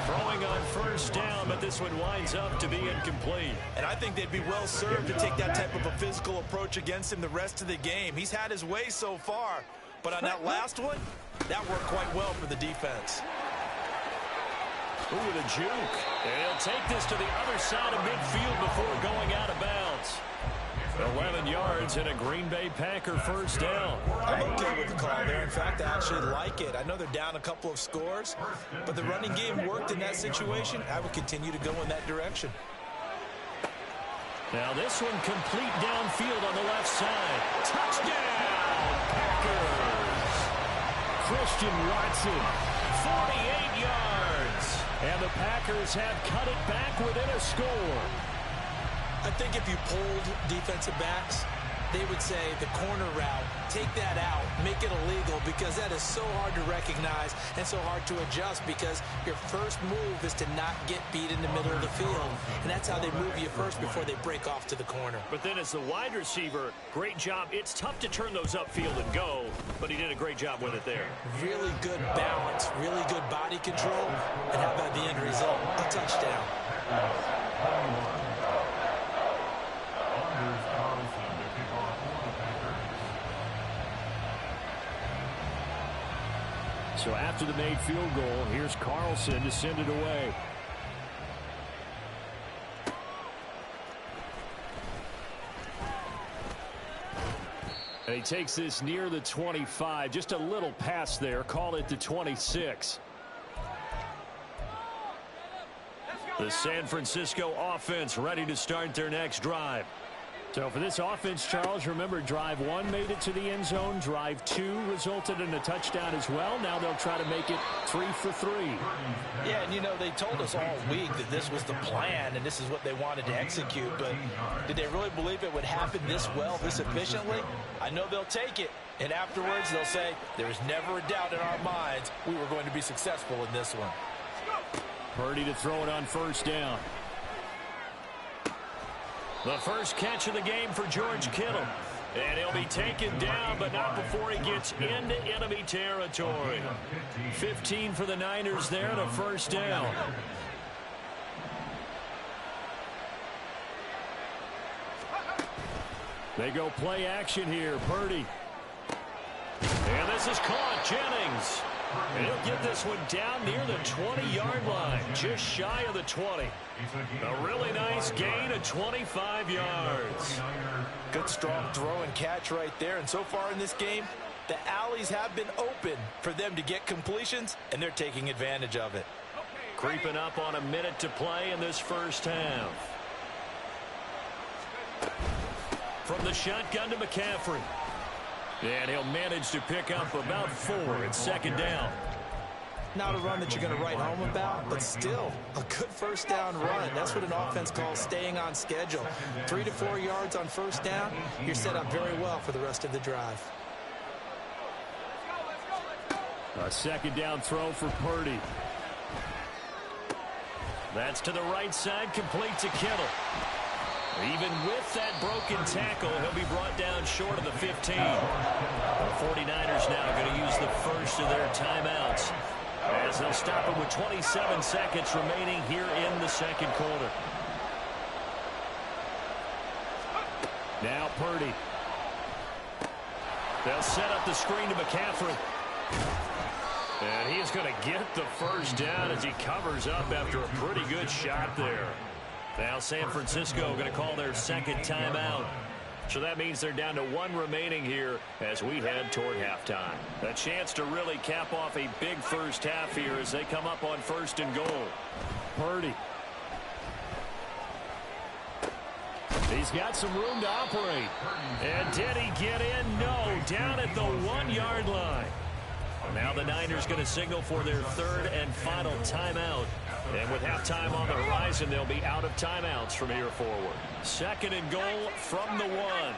Throwing on first down, but this one winds up to be incomplete. And I think they'd be well served to take that type of a physical approach against him the rest of the game. He's had his way so far, but on that last one, that worked quite well for the defense. Ooh, with a juke. And he'll take this to the other side of midfield before going out of bounds. 11 yards and a Green Bay Packer first down. I'm okay with the call there. In fact, I actually like it. I know they're down a couple of scores, but the running game worked in that situation. I would continue to go in that direction. Now this one complete downfield on the left side. Touchdown, Packers! Christian Watson, 48 yards. And the Packers have cut it back within a score. I think if you polled defensive backs, they would say the corner route, take that out, make it illegal, because that is so hard to recognize and so hard to adjust, because your first move is to not get beat in the middle of the field. And that's how they move you first before they break off to the corner. But then as the wide receiver, great job. It's tough to turn those upfield and go, but he did a great job with it there. Really good balance, really good body control, and how about the end result? A touchdown. So after the made field goal, here's Carlson to send it away. And he takes this near the 25. Just a little pass there. Call it the 26. The San Francisco offense ready to start their next drive. So for this offense, Charles, remember drive 1 made it to the end zone. Drive 2 resulted in a touchdown as well. Now they'll try to make it 3 for 3. Yeah, and you know, they told us all week that this was the plan and this is what they wanted to execute. But did they really believe it would happen this well, this efficiently? I know they'll take it. And afterwards, they'll say, there's never a doubt in our minds we were going to be successful in this one. Purdy to throw it on first down. The first catch of the game for George Kittle. And he'll be taken down, but not before he gets into enemy territory. 15 for the Niners there to first down. They go play action here. Purdy. And this is caught. Jennings. And he'll get this one down near the 20-yard line, just shy of the 20. A really nice gain of 25 yards. Good strong throw and catch right there. And so far in this game, the alleys have been open for them to get completions, and they're taking advantage of it. Creeping up on a minute to play in this first half. From the shotgun to McCaffrey. And he'll manage to pick up about 4 at second down. Not a run that you're going to write home about, but still a good first down run. That's what an offense calls staying on schedule. 3 to 4 yards on first down, you're set up very well for the rest of the drive. A second down throw for Purdy. That's to the right side, complete to Kittle. Even with that broken tackle, he'll be brought down short of the 15. The 49ers now going to use the first of their timeouts as they'll stop it with 27 seconds remaining here in the second quarter. Now Purdy. They'll set up the screen to McCaffrey. And he's going to get the first down as he covers up after a pretty good shot there. Now San Francisco going to call their second timeout. So that means they're down to 1 remaining here as we head toward halftime. A chance to really cap off a big first half here as they come up on first and goal. Purdy. He's got some room to operate. And did he get in? No. Down at the 1-yard line. Now the Niners going to signal for their third and final timeout. And with halftime on the horizon, they'll be out of timeouts from here forward. Second and goal from the 1.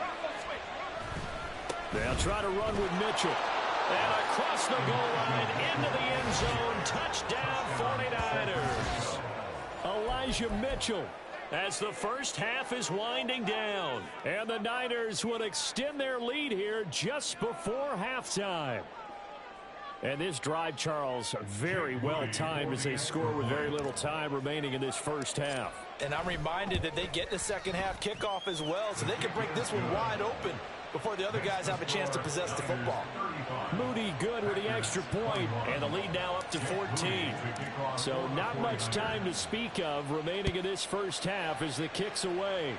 They'll try to run with Mitchell. And across the goal line into the end zone. Touchdown 49ers. Elijah Mitchell. As the first half is winding down. And the Niners would extend their lead here just before halftime. And this drive, Charles, very well timed as they score with very little time remaining in this first half. And I'm reminded that they get the second half kickoff as well, so they can break this one wide open before the other guys have a chance to possess the football. Moody good with the extra point, and the lead now up to 14. So not much time to speak of remaining in this first half as the kick's away.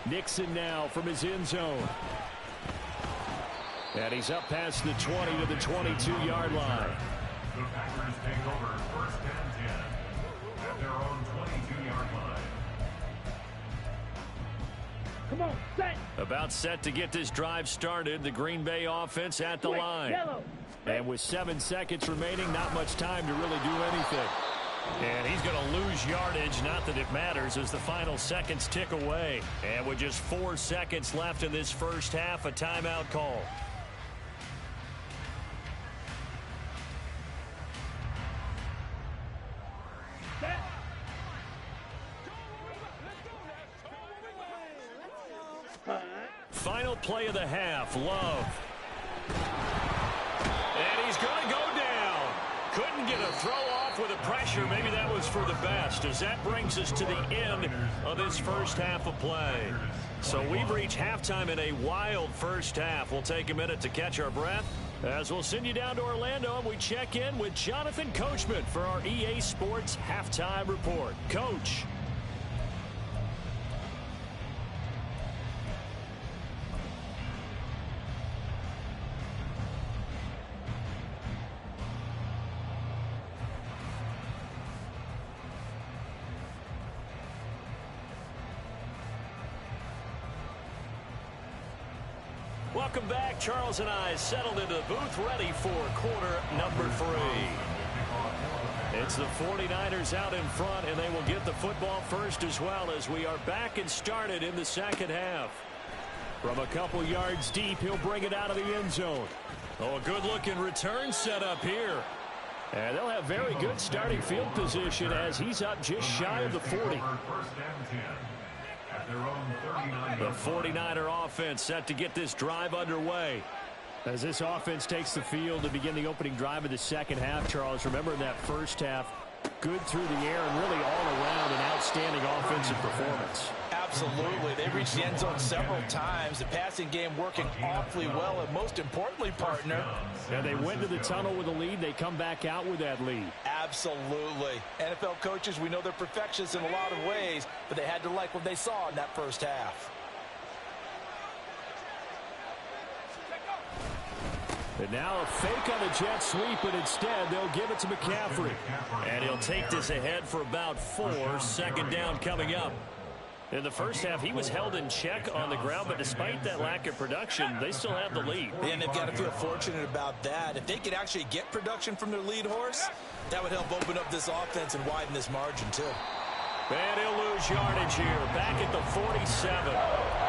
Nixon now from his end zone. And he's up past the 20 to the 22-yard line. The Packers take over first and 10 at their own 22-yard line. Come on, set. About set to get this drive started. The Green Bay offense at the line. Yellow. And with 7 seconds remaining, not much time to really do anything. And he's going to lose yardage. Not that it matters as the final seconds tick away. And with just 4 seconds left in this first half, a timeout call. Final play of the half. Love. And he's going to go down. Couldn't get a throw off with the pressure. Maybe that was for the best, as that brings us to the end of this first half of play. So we've reached halftime in a wild first half. We'll take a minute to catch our breath as we'll send you down to Orlando, and we check in with Jonathan Coachman for our EA Sports Halftime Report. Coach. Welcome back. Charles and I settled into the booth, ready for quarter number 3. It's the 49ers out in front, and they will get the football first as well, as we are back and started in the second half. From a couple yards deep, he'll bring it out of the end zone. Oh, a good-looking return set up here. And they'll have very good starting field position as he's up just shy of the 40. The 49er offense set to get this drive underway. As this offense takes the field to begin the opening drive of the second half, Charles, remember in that first half, good through the air and really all around an outstanding offensive performance. Absolutely. They reached the end zone several times. The passing game working awfully well, and most importantly, partner. And they went to the tunnel with a lead. They come back out with that lead. Absolutely. NFL coaches, we know they're perfectionists in a lot of ways, but they had to like what they saw in that first half. And now a fake on the jet sweep, but instead they'll give it to McCaffrey. And he'll take this ahead for about 4. Second down coming up. In the first half, he was held in check on the ground, but despite that lack of production, they still have the lead. And they've got to feel fortunate about that. If they could actually get production from their lead horse, that would help open up this offense and widen this margin, too. And he'll lose yardage here, back at the 47.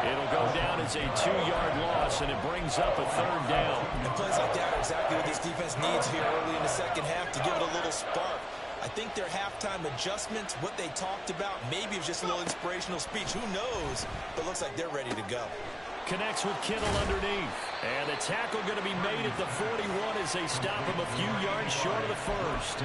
It'll go down as a 2-yard loss, and it brings up a third down. And plays like that are exactly what this defense needs here early in the second half to give it a little spark. I think their halftime adjustments, what they talked about, maybe it was just a little inspirational speech. Who knows? But it looks like they're ready to go. Connects with Kittle underneath. And the tackle going to be made at the 41 as they stop him a few yards short of the first.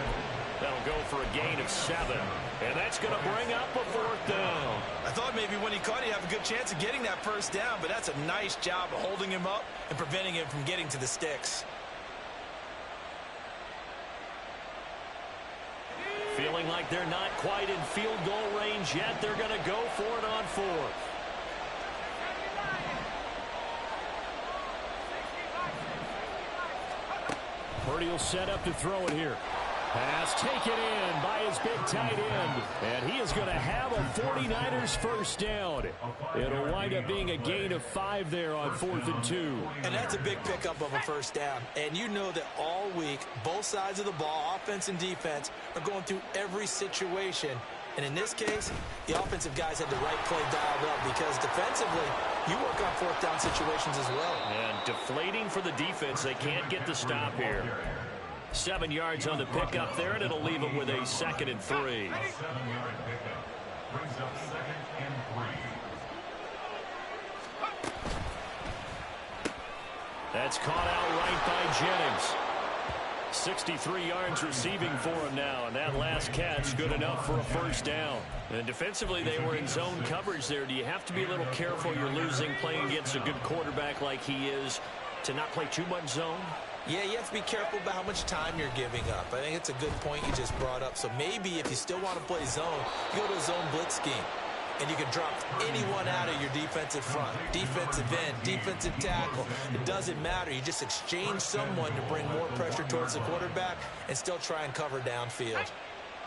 That'll go for a gain of 7. And that's going to bring up a 4th down. I thought maybe when he caught it, he'd have a good chance of getting that first down, but that's a nice job of holding him up and preventing him from getting to the sticks. Feeling like they're not quite in field goal range yet. They're going to go for it on 4th. Purdy will set up to throw it here. Pass taken in by his big tight end. And he is going to have a 49ers first down. It'll wind up being a gain of 5 there on 4th and 2. And that's a big pickup of a first down. And you know that all week, both sides of the ball, offense and defense, are going through every situation. And in this case, the offensive guys had the right play dialed up because defensively, you work on 4th down situations as well. And deflating for the defense. They can't get the stop here. 7 yards on the pickup there, and it'll leave them with a 2nd and 3. 7-yard pickup brings up 2nd and 3. That's caught out right by Jennings. 63 yards receiving for him now, and that last catch good enough for a first down. And defensively, they were in zone coverage there. Do you have to be a little careful? You're losing playing against a good quarterback like he is to not play too much zone? Yeah, you have to be careful about how much time you're giving up. I think it's a good point you just brought up. So maybe if you still want to play zone, you go to a zone blitz scheme. and you can drop anyone out of your defensive front. Defensive end, defensive tackle. It doesn't matter. You just exchange someone to bring more pressure towards the quarterback and still try and cover downfield.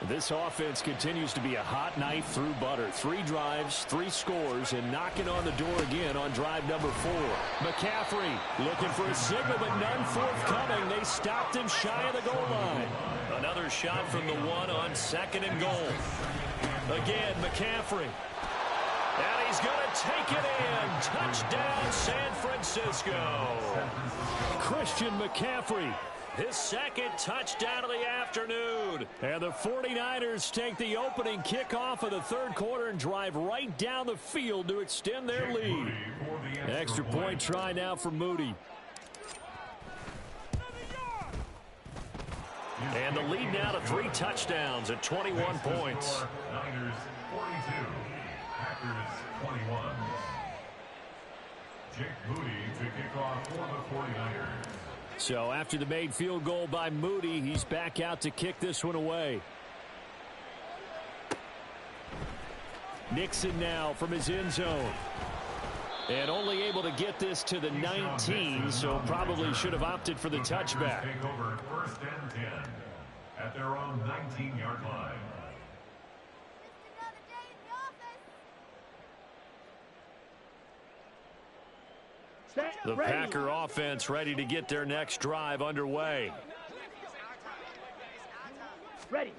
This offense continues to be a hot knife through butter. 3 drives, 3 scores, and knocking on the door again on drive number 4. McCaffrey looking for a signal, but none forthcoming. They stopped him shy of the goal line. Another shot from the 1 on 2nd and goal. Again, McCaffrey. And he's going to take it in. Touchdown, San Francisco. Christian McCaffrey. His 2nd touchdown of the afternoon. And the 49ers take the opening kickoff of the 3rd quarter and drive right down the field to extend their lead. Extra point try now for Moody. And the lead now to 3 touchdowns at 21 points. Niners 42, Packers 21. Jake Moody to kick off for the 49ers. So after the made field goal by Moody, he's back out to kick this one away. Nixon now from his end zone. And only able to get this to the 19, so probably should have opted for the touchback. Take over 1st and 10 at their own 19-yard line. The Packer offense ready to get their next drive underway. Ready.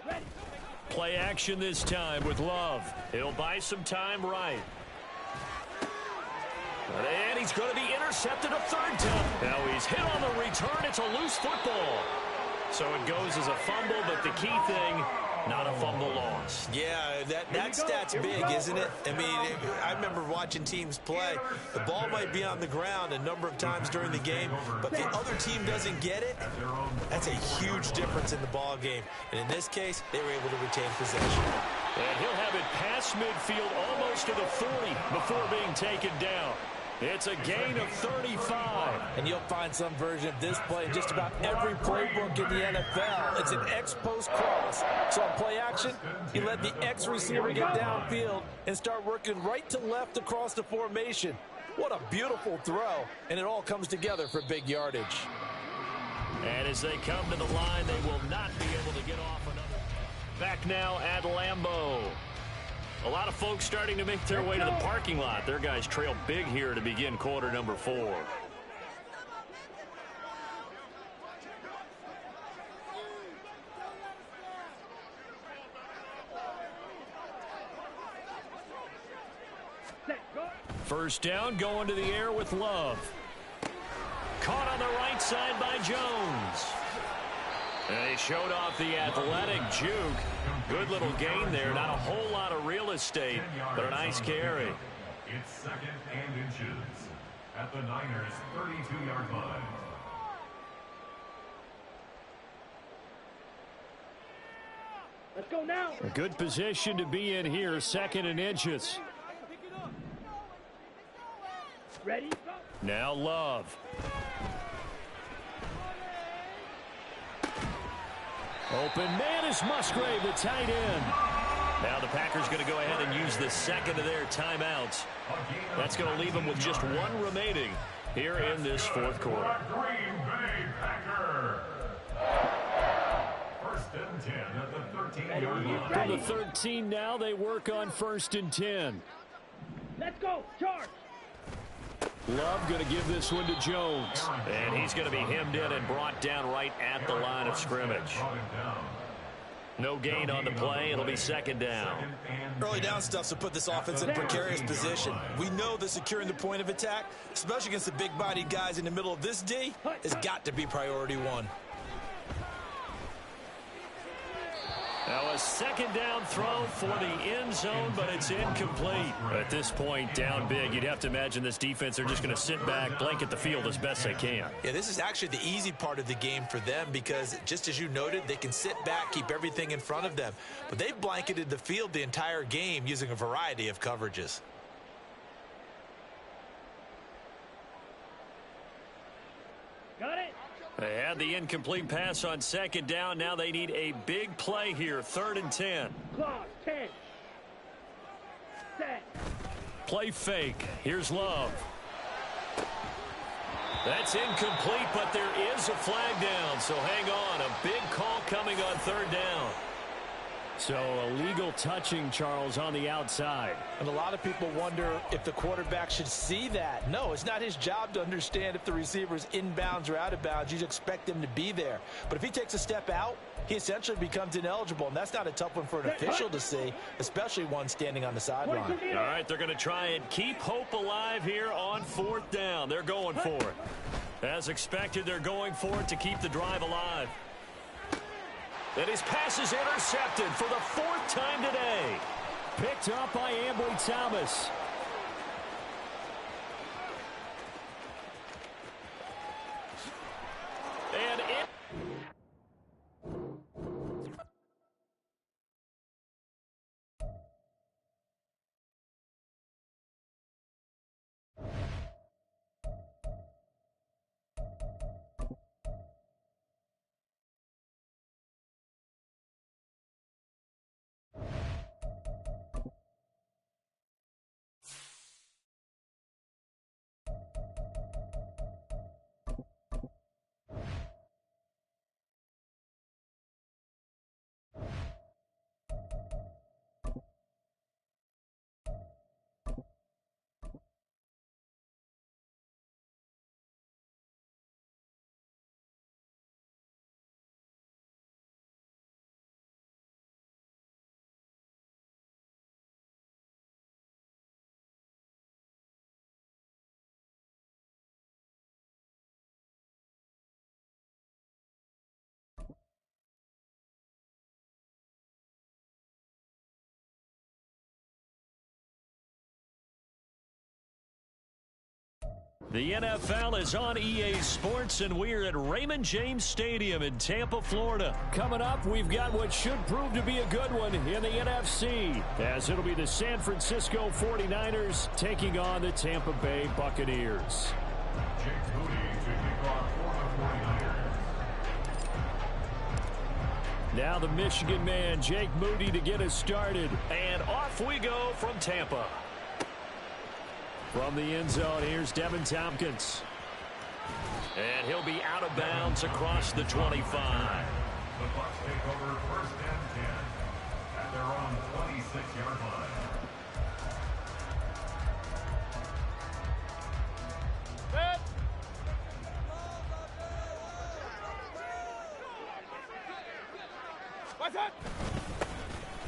Play action this time with Love. He'll buy some time right. And he's going to be intercepted a 3rd time. Now he's hit on the return. It's a loose football. So it goes as a fumble, but the key thing, not a fumble loss. Yeah, that stat's big, isn't it? I mean, I remember watching teams play. The ball might be on the ground a number of times during the game, but the other team doesn't get it. That's a huge difference in the ball game. And in this case, they were able to retain possession. And he'll have it past midfield almost to the 40 before being taken down. It's a gain of 35. And you'll find some version of this play in just about every playbook in the NFL. It's an X-post cross. So on play action, you let the X receiver get downfield and start working right to left across the formation. What a beautiful throw. And it all comes together for big yardage. And as they come to the line, they will not be able to get off another. Back now at Lambeau. A lot of folks starting to make their way to the parking lot. Their guys trail big here to begin quarter number 4. First down, going to the air with Love. Caught on the right side by Jones. And he showed off the athletic juke. Good little gain there. Not a whole lot of real estate, but a nice carry. It's 2nd and inches at the Niners' 32-yard line. Let's go now. A good position to be in here, 2nd and inches. Ready? Now Love. Open man is Musgrave, the tight end. Now the Packers going to go ahead and use the 2nd of their timeouts. That's going to leave them with just 1 remaining here in this 4th quarter. Green Bay Packer. 1st and 10 at the 13-yard line. From the 13 now, they work on 1st and 10. Let's go. Charge. Love going to give this one to Jones. And he's going to be hemmed in and brought down right at the line of scrimmage. No gain on the play. It'll be 2nd down. Early down stuff to put this offense in a precarious position. We know that securing the point of attack, especially against the big-bodied guys in the middle of this D, has got to be priority 1. Now a 2nd down throw for the end zone, but it's incomplete. At this point, down big, you'd have to imagine this defense are just going to sit back, blanket the field as best they can. Yeah, this is actually the easy part of the game for them because, just as you noted, they can sit back, keep everything in front of them. But they've blanketed the field the entire game using a variety of coverages. Got it. They had the incomplete pass on 2nd down. Now they need a big play here, 3rd and 10. Clock, 10. Set. Play fake. Here's Love. That's incomplete, but there is a flag down, so hang on. A big call coming on third down. So illegal touching, Charles, on the outside. And a lot of people wonder if the quarterback should see that. No, it's not his job to understand if the receiver is inbounds or out of bounds. You expect him to be there. But if he takes a step out, he essentially becomes ineligible, and that's not a tough one for an official to see, especially one standing on the sideline. All right, they're going to try and keep hope alive here on fourth down. They're going for it. As expected, they're going for it to keep the drive alive. And his pass is intercepted for the fourth time today. Picked up by Ambry Thomas. And it... The NFL is on EA Sports, and we're at Raymond James Stadium in Tampa, Florida. Coming up, we've got what should prove to be a good one in the NFC, as it'll be the San Francisco 49ers taking on the Tampa Bay Buccaneers. Jake Moody to kick off for the 49ers. Now the Michigan man, Jake Moody, to get us started. And off we go from Tampa. From the end zone, here's Devin Tompkins. And he'll be out of bounds across the 25. The Bucs take over first and 10 at their own 26-yard line.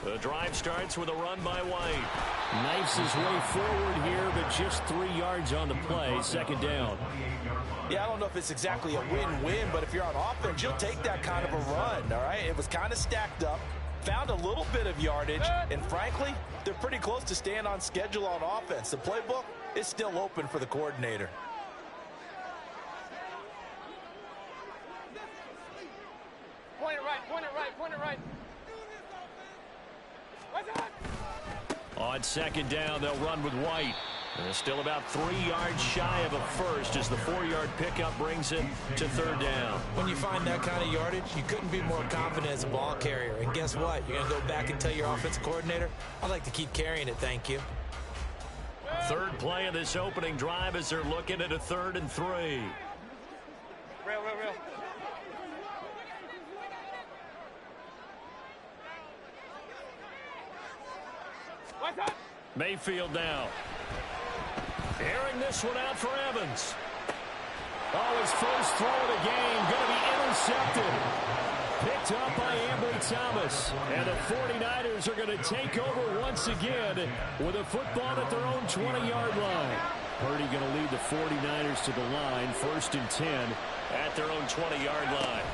The drive starts with a run by White. Knifes his way forward here, but just 3 yards on the play, second down. Yeah, I don't know if it's exactly a win-win, but if you're on offense, you'll take that kind of a run, all right? It was kind of stacked up, found a little bit of yardage, and frankly, they're pretty close to staying on schedule on offense. The playbook is still open for the coordinator. Point it right, point it right, point it right. On second down, they'll run with White. And they're still about 3 yards shy of a first as the 4-yard pickup brings it to third down. When you find that kind of yardage, you couldn't be more confident as a ball carrier. And guess what? You're going to go back and tell your offensive coordinator, I'd like to keep carrying it, thank you. Third play of this opening drive as they're looking at a 3rd and 3. Real. Mayfield now. Airing this one out for Evans. Oh, his first throw of the game going to be intercepted. Picked up by Ambry Thomas. And the 49ers are going to take over once again with a football at their own 20-yard line. Purdy going to lead the 49ers to the line, 1st and 10 at their own 20-yard line.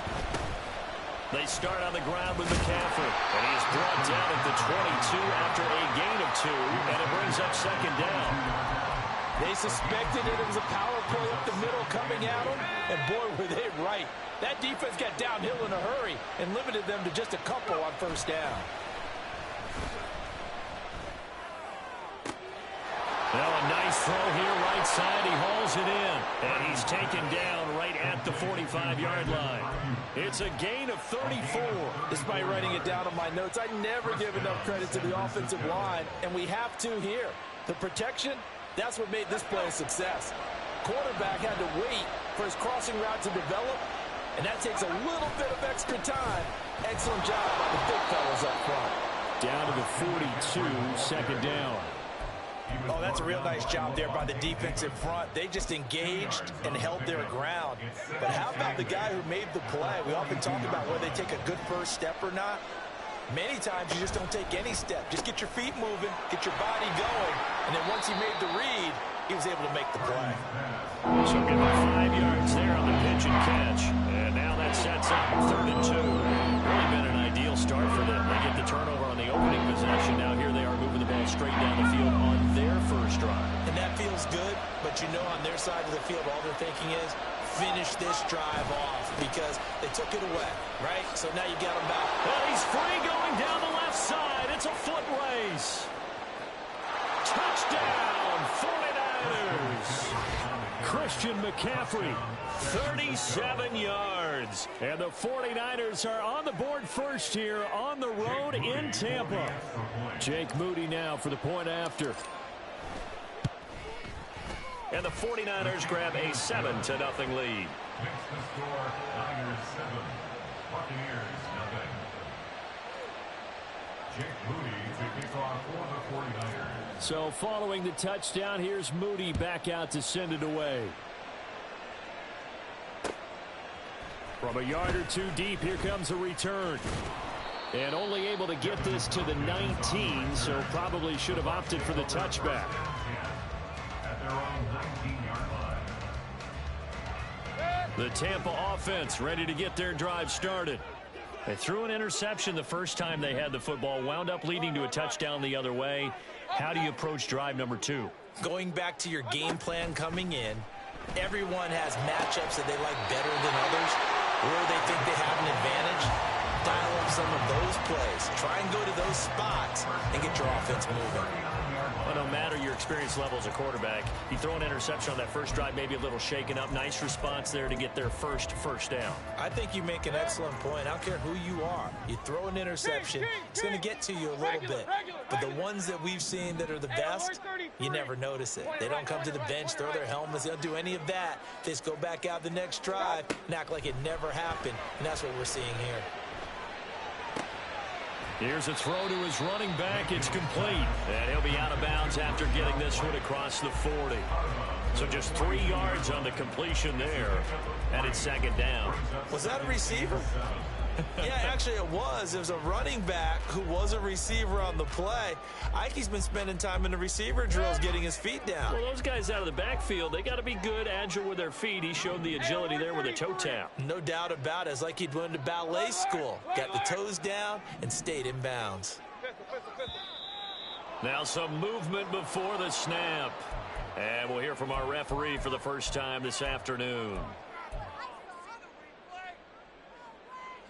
They start on the ground with McCaffrey, and he is brought down at the 22 after a gain of 2, and it brings up second down. They suspected it was a power play up the middle coming at them, and boy, were they right. That defense got downhill in a hurry and limited them to just a couple on first down. Now a nice throw here right side. He hauls it in, and he's taken down right at the 45-yard line. It's a gain of 34. Despite writing it down on my notes, I never give enough credit to the offensive line, and we have to here. The protection, that's what made this play a success. Quarterback had to wait for his crossing route to develop, and that takes a little bit of extra time. Excellent job by the big fellas up front. Down to the 42, second down. Oh, that's a real nice job there by the defense in front. They just engaged and held their ground. But how about the guy who made the play? We often talk about whether they take a good first step or not. Many times you just don't take any step. Just get your feet moving, get your body going, and then once he made the read, he was able to make the play. So give him 5 yards there on the pitch and catch. And now that sets up 3rd and 2. Really been an ideal start for them. They get the turnover on the opening possession. Now here they are moving the ball straight down the field on their first drive. And that feels good, but you know on their side of the field, all they're thinking is, finish this drive off because they took it away, right? So now you got them back. Well, he's free going down the left side. It's a foot race. Touchdown, 49ers. Christian McCaffrey, 37 yards. And the 49ers are on the board first here on the road in Tampa. Jake Moody now for the point after. And the 49ers grab a 7-0 lead. Next to score, Niners 7, Buccaneers nothing. Jake Moody to kick off for the 49ers. So following the touchdown, here's Moody back out to send it away. From a yard or two deep, here comes a return. And only able to get this to the 19, so probably should have opted for the touchback. At their own 19-yard line. The Tampa offense ready to get their drive started. They threw an interception the first time they had the football, wound up leading to a touchdown the other way. How do you approach drive number 2? Going back to your game plan coming in, everyone has matchups that they like better than others, where they think they have an advantage. Dial up some of those plays. Try and go to those spots and get your offense moving. Well, no matter your experience level as a quarterback, you throw an interception on that first drive, maybe a little shaken up. Nice response there to get their first down. I think you make an excellent point. I don't care who you are. You throw an interception, it's going to get to you a little bit. But the ones that we've seen that are the best, you never notice it. They don't come to the bench, throw their helmets. They don't do any of that. They just go back out the next drive and act like it never happened. And that's what we're seeing here. Here's a throw to his running back. It's complete. And he'll be out of bounds after getting this one across the 40. So just 3 yards on the completion there. And it's second down. Was that a receiver? Yeah, actually it was. It was a running back who was a receiver on the play. Ike's been spending time in the receiver drills getting his feet down. Well, those guys out of the backfield, they got to be good, agile with their feet. He showed the agility there with a toe tap. No doubt about it. It's like he'd went to ballet school. Got the toes down and stayed in bounds. Now some movement before the snap. And we'll hear from our referee for the first time this afternoon.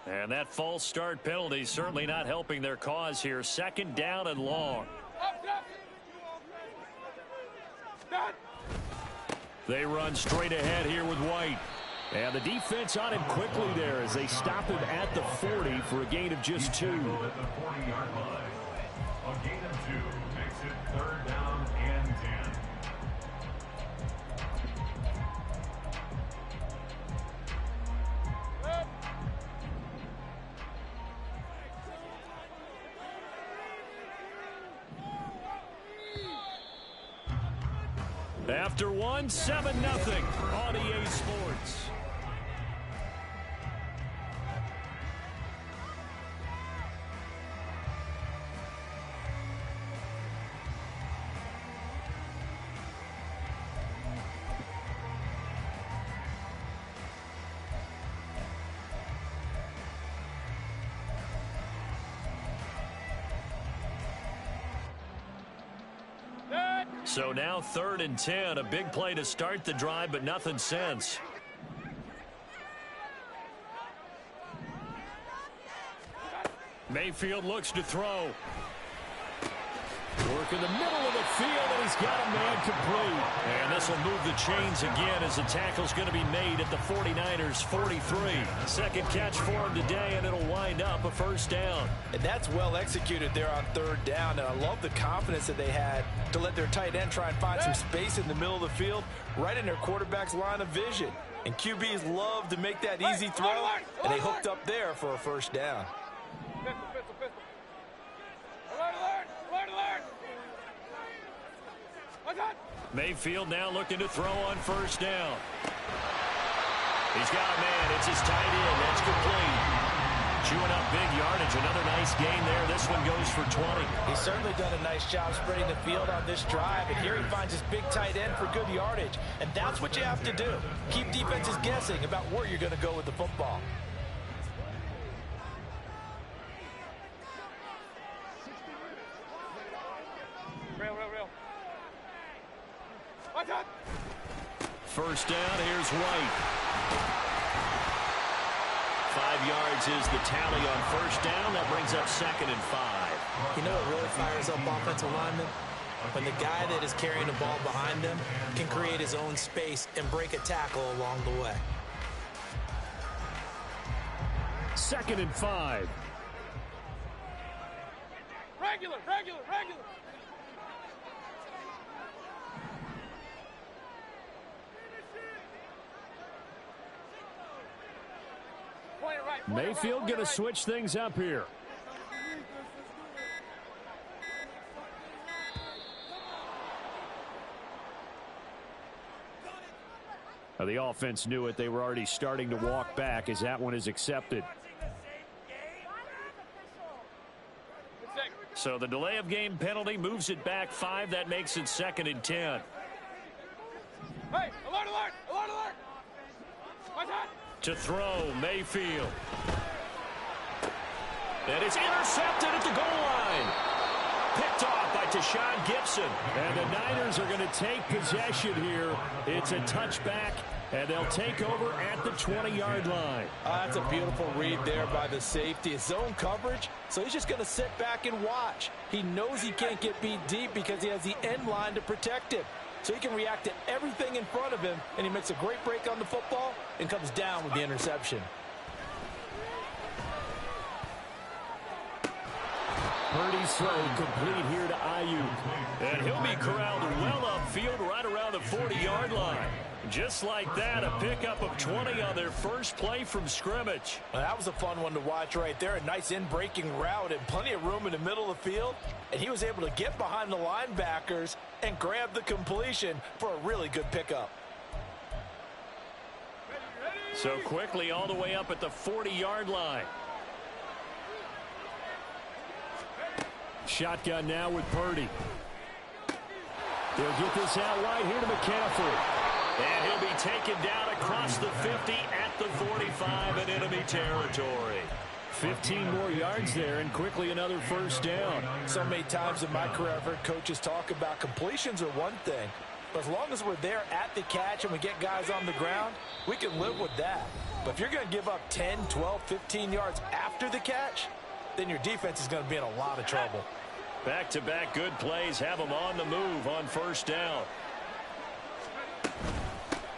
And that false start penalty certainly not helping their cause here. Second down and long. They run straight ahead here with White. And the defense on him quickly there as they stop him at the 40 for a gain of just 2. At the 40-yard line. A gain of 2 makes it 3rd down and 10. After one, 7-0 on EA Sports. So now 3rd and 10, a big play to start the drive, but nothing since. Mayfield looks to throw. Work in the middle of the field, and he's got a man complete. And this will move the chains again as the tackle's going to be made at the 49ers 43. Second catch for him today, and it'll wind up a first down. And that's well executed there on third down. And I love the confidence that they had to let their tight end try and find some space in the middle of the field, right in their quarterback's line of vision. And QBs love to make that easy throw, and they hooked up there for a first down. Pistol. Alert. Mayfield now looking to throw on first down. He's got a man. It's his tight end. That's complete. Chewing up big yardage. Another nice gain there. This one goes for 20. He's certainly done a nice job spreading the field on this drive. And here he finds his big tight end for good yardage. And that's what you have to do. Keep defenses guessing about where you're going to go with the football. Real. First down, here's White. 5 yards is the tally on first down. That brings up 2nd and 5. You know what really fires up offensive linemen? When the guy that is carrying the ball behind them can create his own space and break a tackle along the way. 2nd and 5. Regular. Mayfield going to switch things up here. The offense knew it. They were already starting to walk back as that one is accepted. So the delay of game penalty moves it back 5. That makes it 2nd and 10. Hey, alert. To throw, Mayfield. And it's intercepted at the goal line. Picked off by Tashawn Gibson. And the Niners are going to take possession here. It's a touchback, and they'll take over at the 20-yard line. That's a beautiful read there by the safety. It's zone coverage, so he's just going to sit back and watch. He knows he can't get beat deep because he has the end line to protect him. So he can react to everything in front of him, and he makes a great break on the football and comes down with the interception. Purdy's throw complete here to Ayuk. And he'll be corralled well upfield right around the 40-yard line. Just like that, a pickup of 20 on their first play from scrimmage. Well, that was a fun one to watch right there. A nice in-breaking route and plenty of room in the middle of the field. And he was able to get behind the linebackers and grab the completion for a really good pickup. So quickly all the way up at the 40-yard line. Shotgun now with Purdy. They'll get this out wide here to McCaffrey. And he'll be taken down across the 50 at the 45 in enemy territory. 15 more yards there, and quickly another first down. So many times in my career I've heard coaches talk about completions are one thing. But as long as we're there at the catch and we get guys on the ground, we can live with that. But if you're going to give up 10, 12, 15 yards after the catch, then your defense is going to be in a lot of trouble. Back-to-back good plays have them on the move on first down.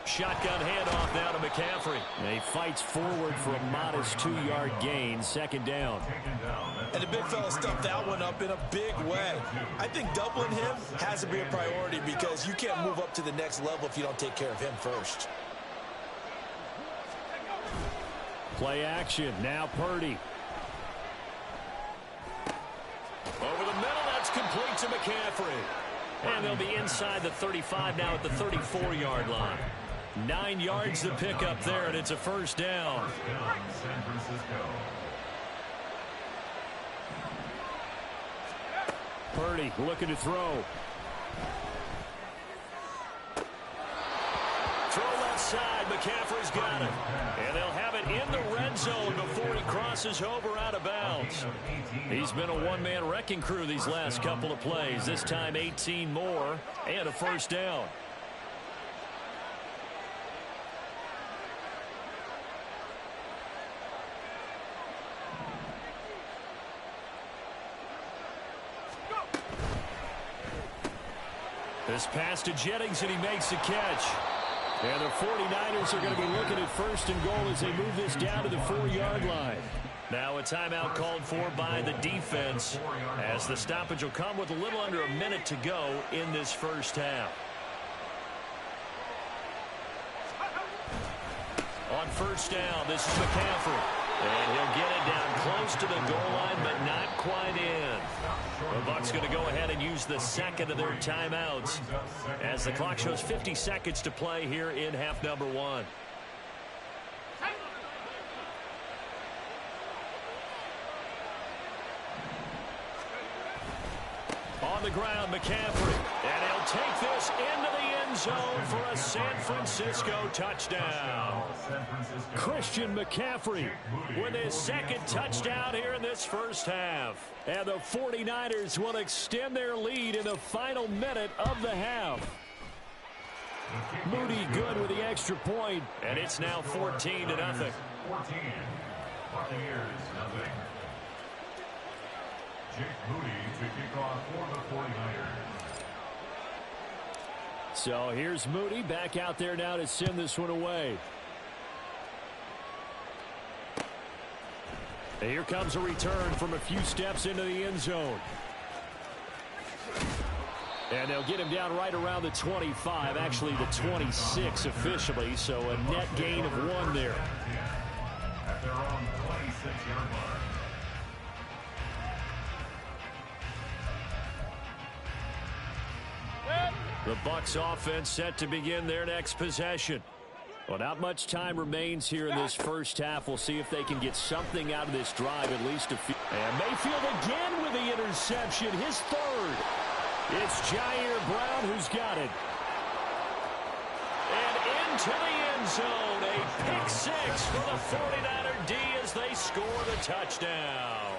Shotgun handoff now to McCaffrey. And he fights forward for a modest 2-yard gain, 2nd down. And the big fella stuffed that one up in a big way. I think doubling him has to be a priority because you can't move up to the next level if you don't take care of him first. Play action. Now Purdy. Over the middle, that's complete to McCaffrey. And they'll be inside the 35 now at the 34-yard line. 9 yards to pick up there, and it's a first down. San Francisco. Purdy looking to throw. Throw left side. McCaffrey's got it. And they'll have it in the red zone before he crosses over out of bounds. He's been a one-man wrecking crew these last couple of plays. This time 18 more and a first down. This pass to Jennings, and he makes the catch. And the 49ers are going to be looking at first and goal as they move this down to the 4-yard line. Now a timeout called for by the defense as the stoppage will come with a little under a minute to go in this first half. On first down, this is McCaffrey. And he'll get it down close to the goal line, but not quite in. The Bucs going to go ahead and use the second of their timeouts as the clock shows 50 seconds to play here in half number 1. On the ground, McCaffrey. And he'll take this into the end zone for a San Francisco touchdown. Christian McCaffrey with his second touchdown here in this first half. And the 49ers will extend their lead in the final minute of the half. Moody good with the extra point, and it's now 14-0. 14. Buccaneers, nothing. Jake Moody to kick off for the 49ers. So here's Moody back out there now to send this one away. And here comes a return from a few steps into the end zone. And they'll get him down right around the 25, actually the 26 officially, so a net gain of 1 there. At their own 26-yard line. The Bucs offense set to begin their next possession. Well, not much time remains here in this first half. We'll see if they can get something out of this drive, at least a few. And Mayfield again with the interception, his third. It's Jair Brown who's got it. And into the end zone, a pick 6 for the 49er D as they score the touchdown.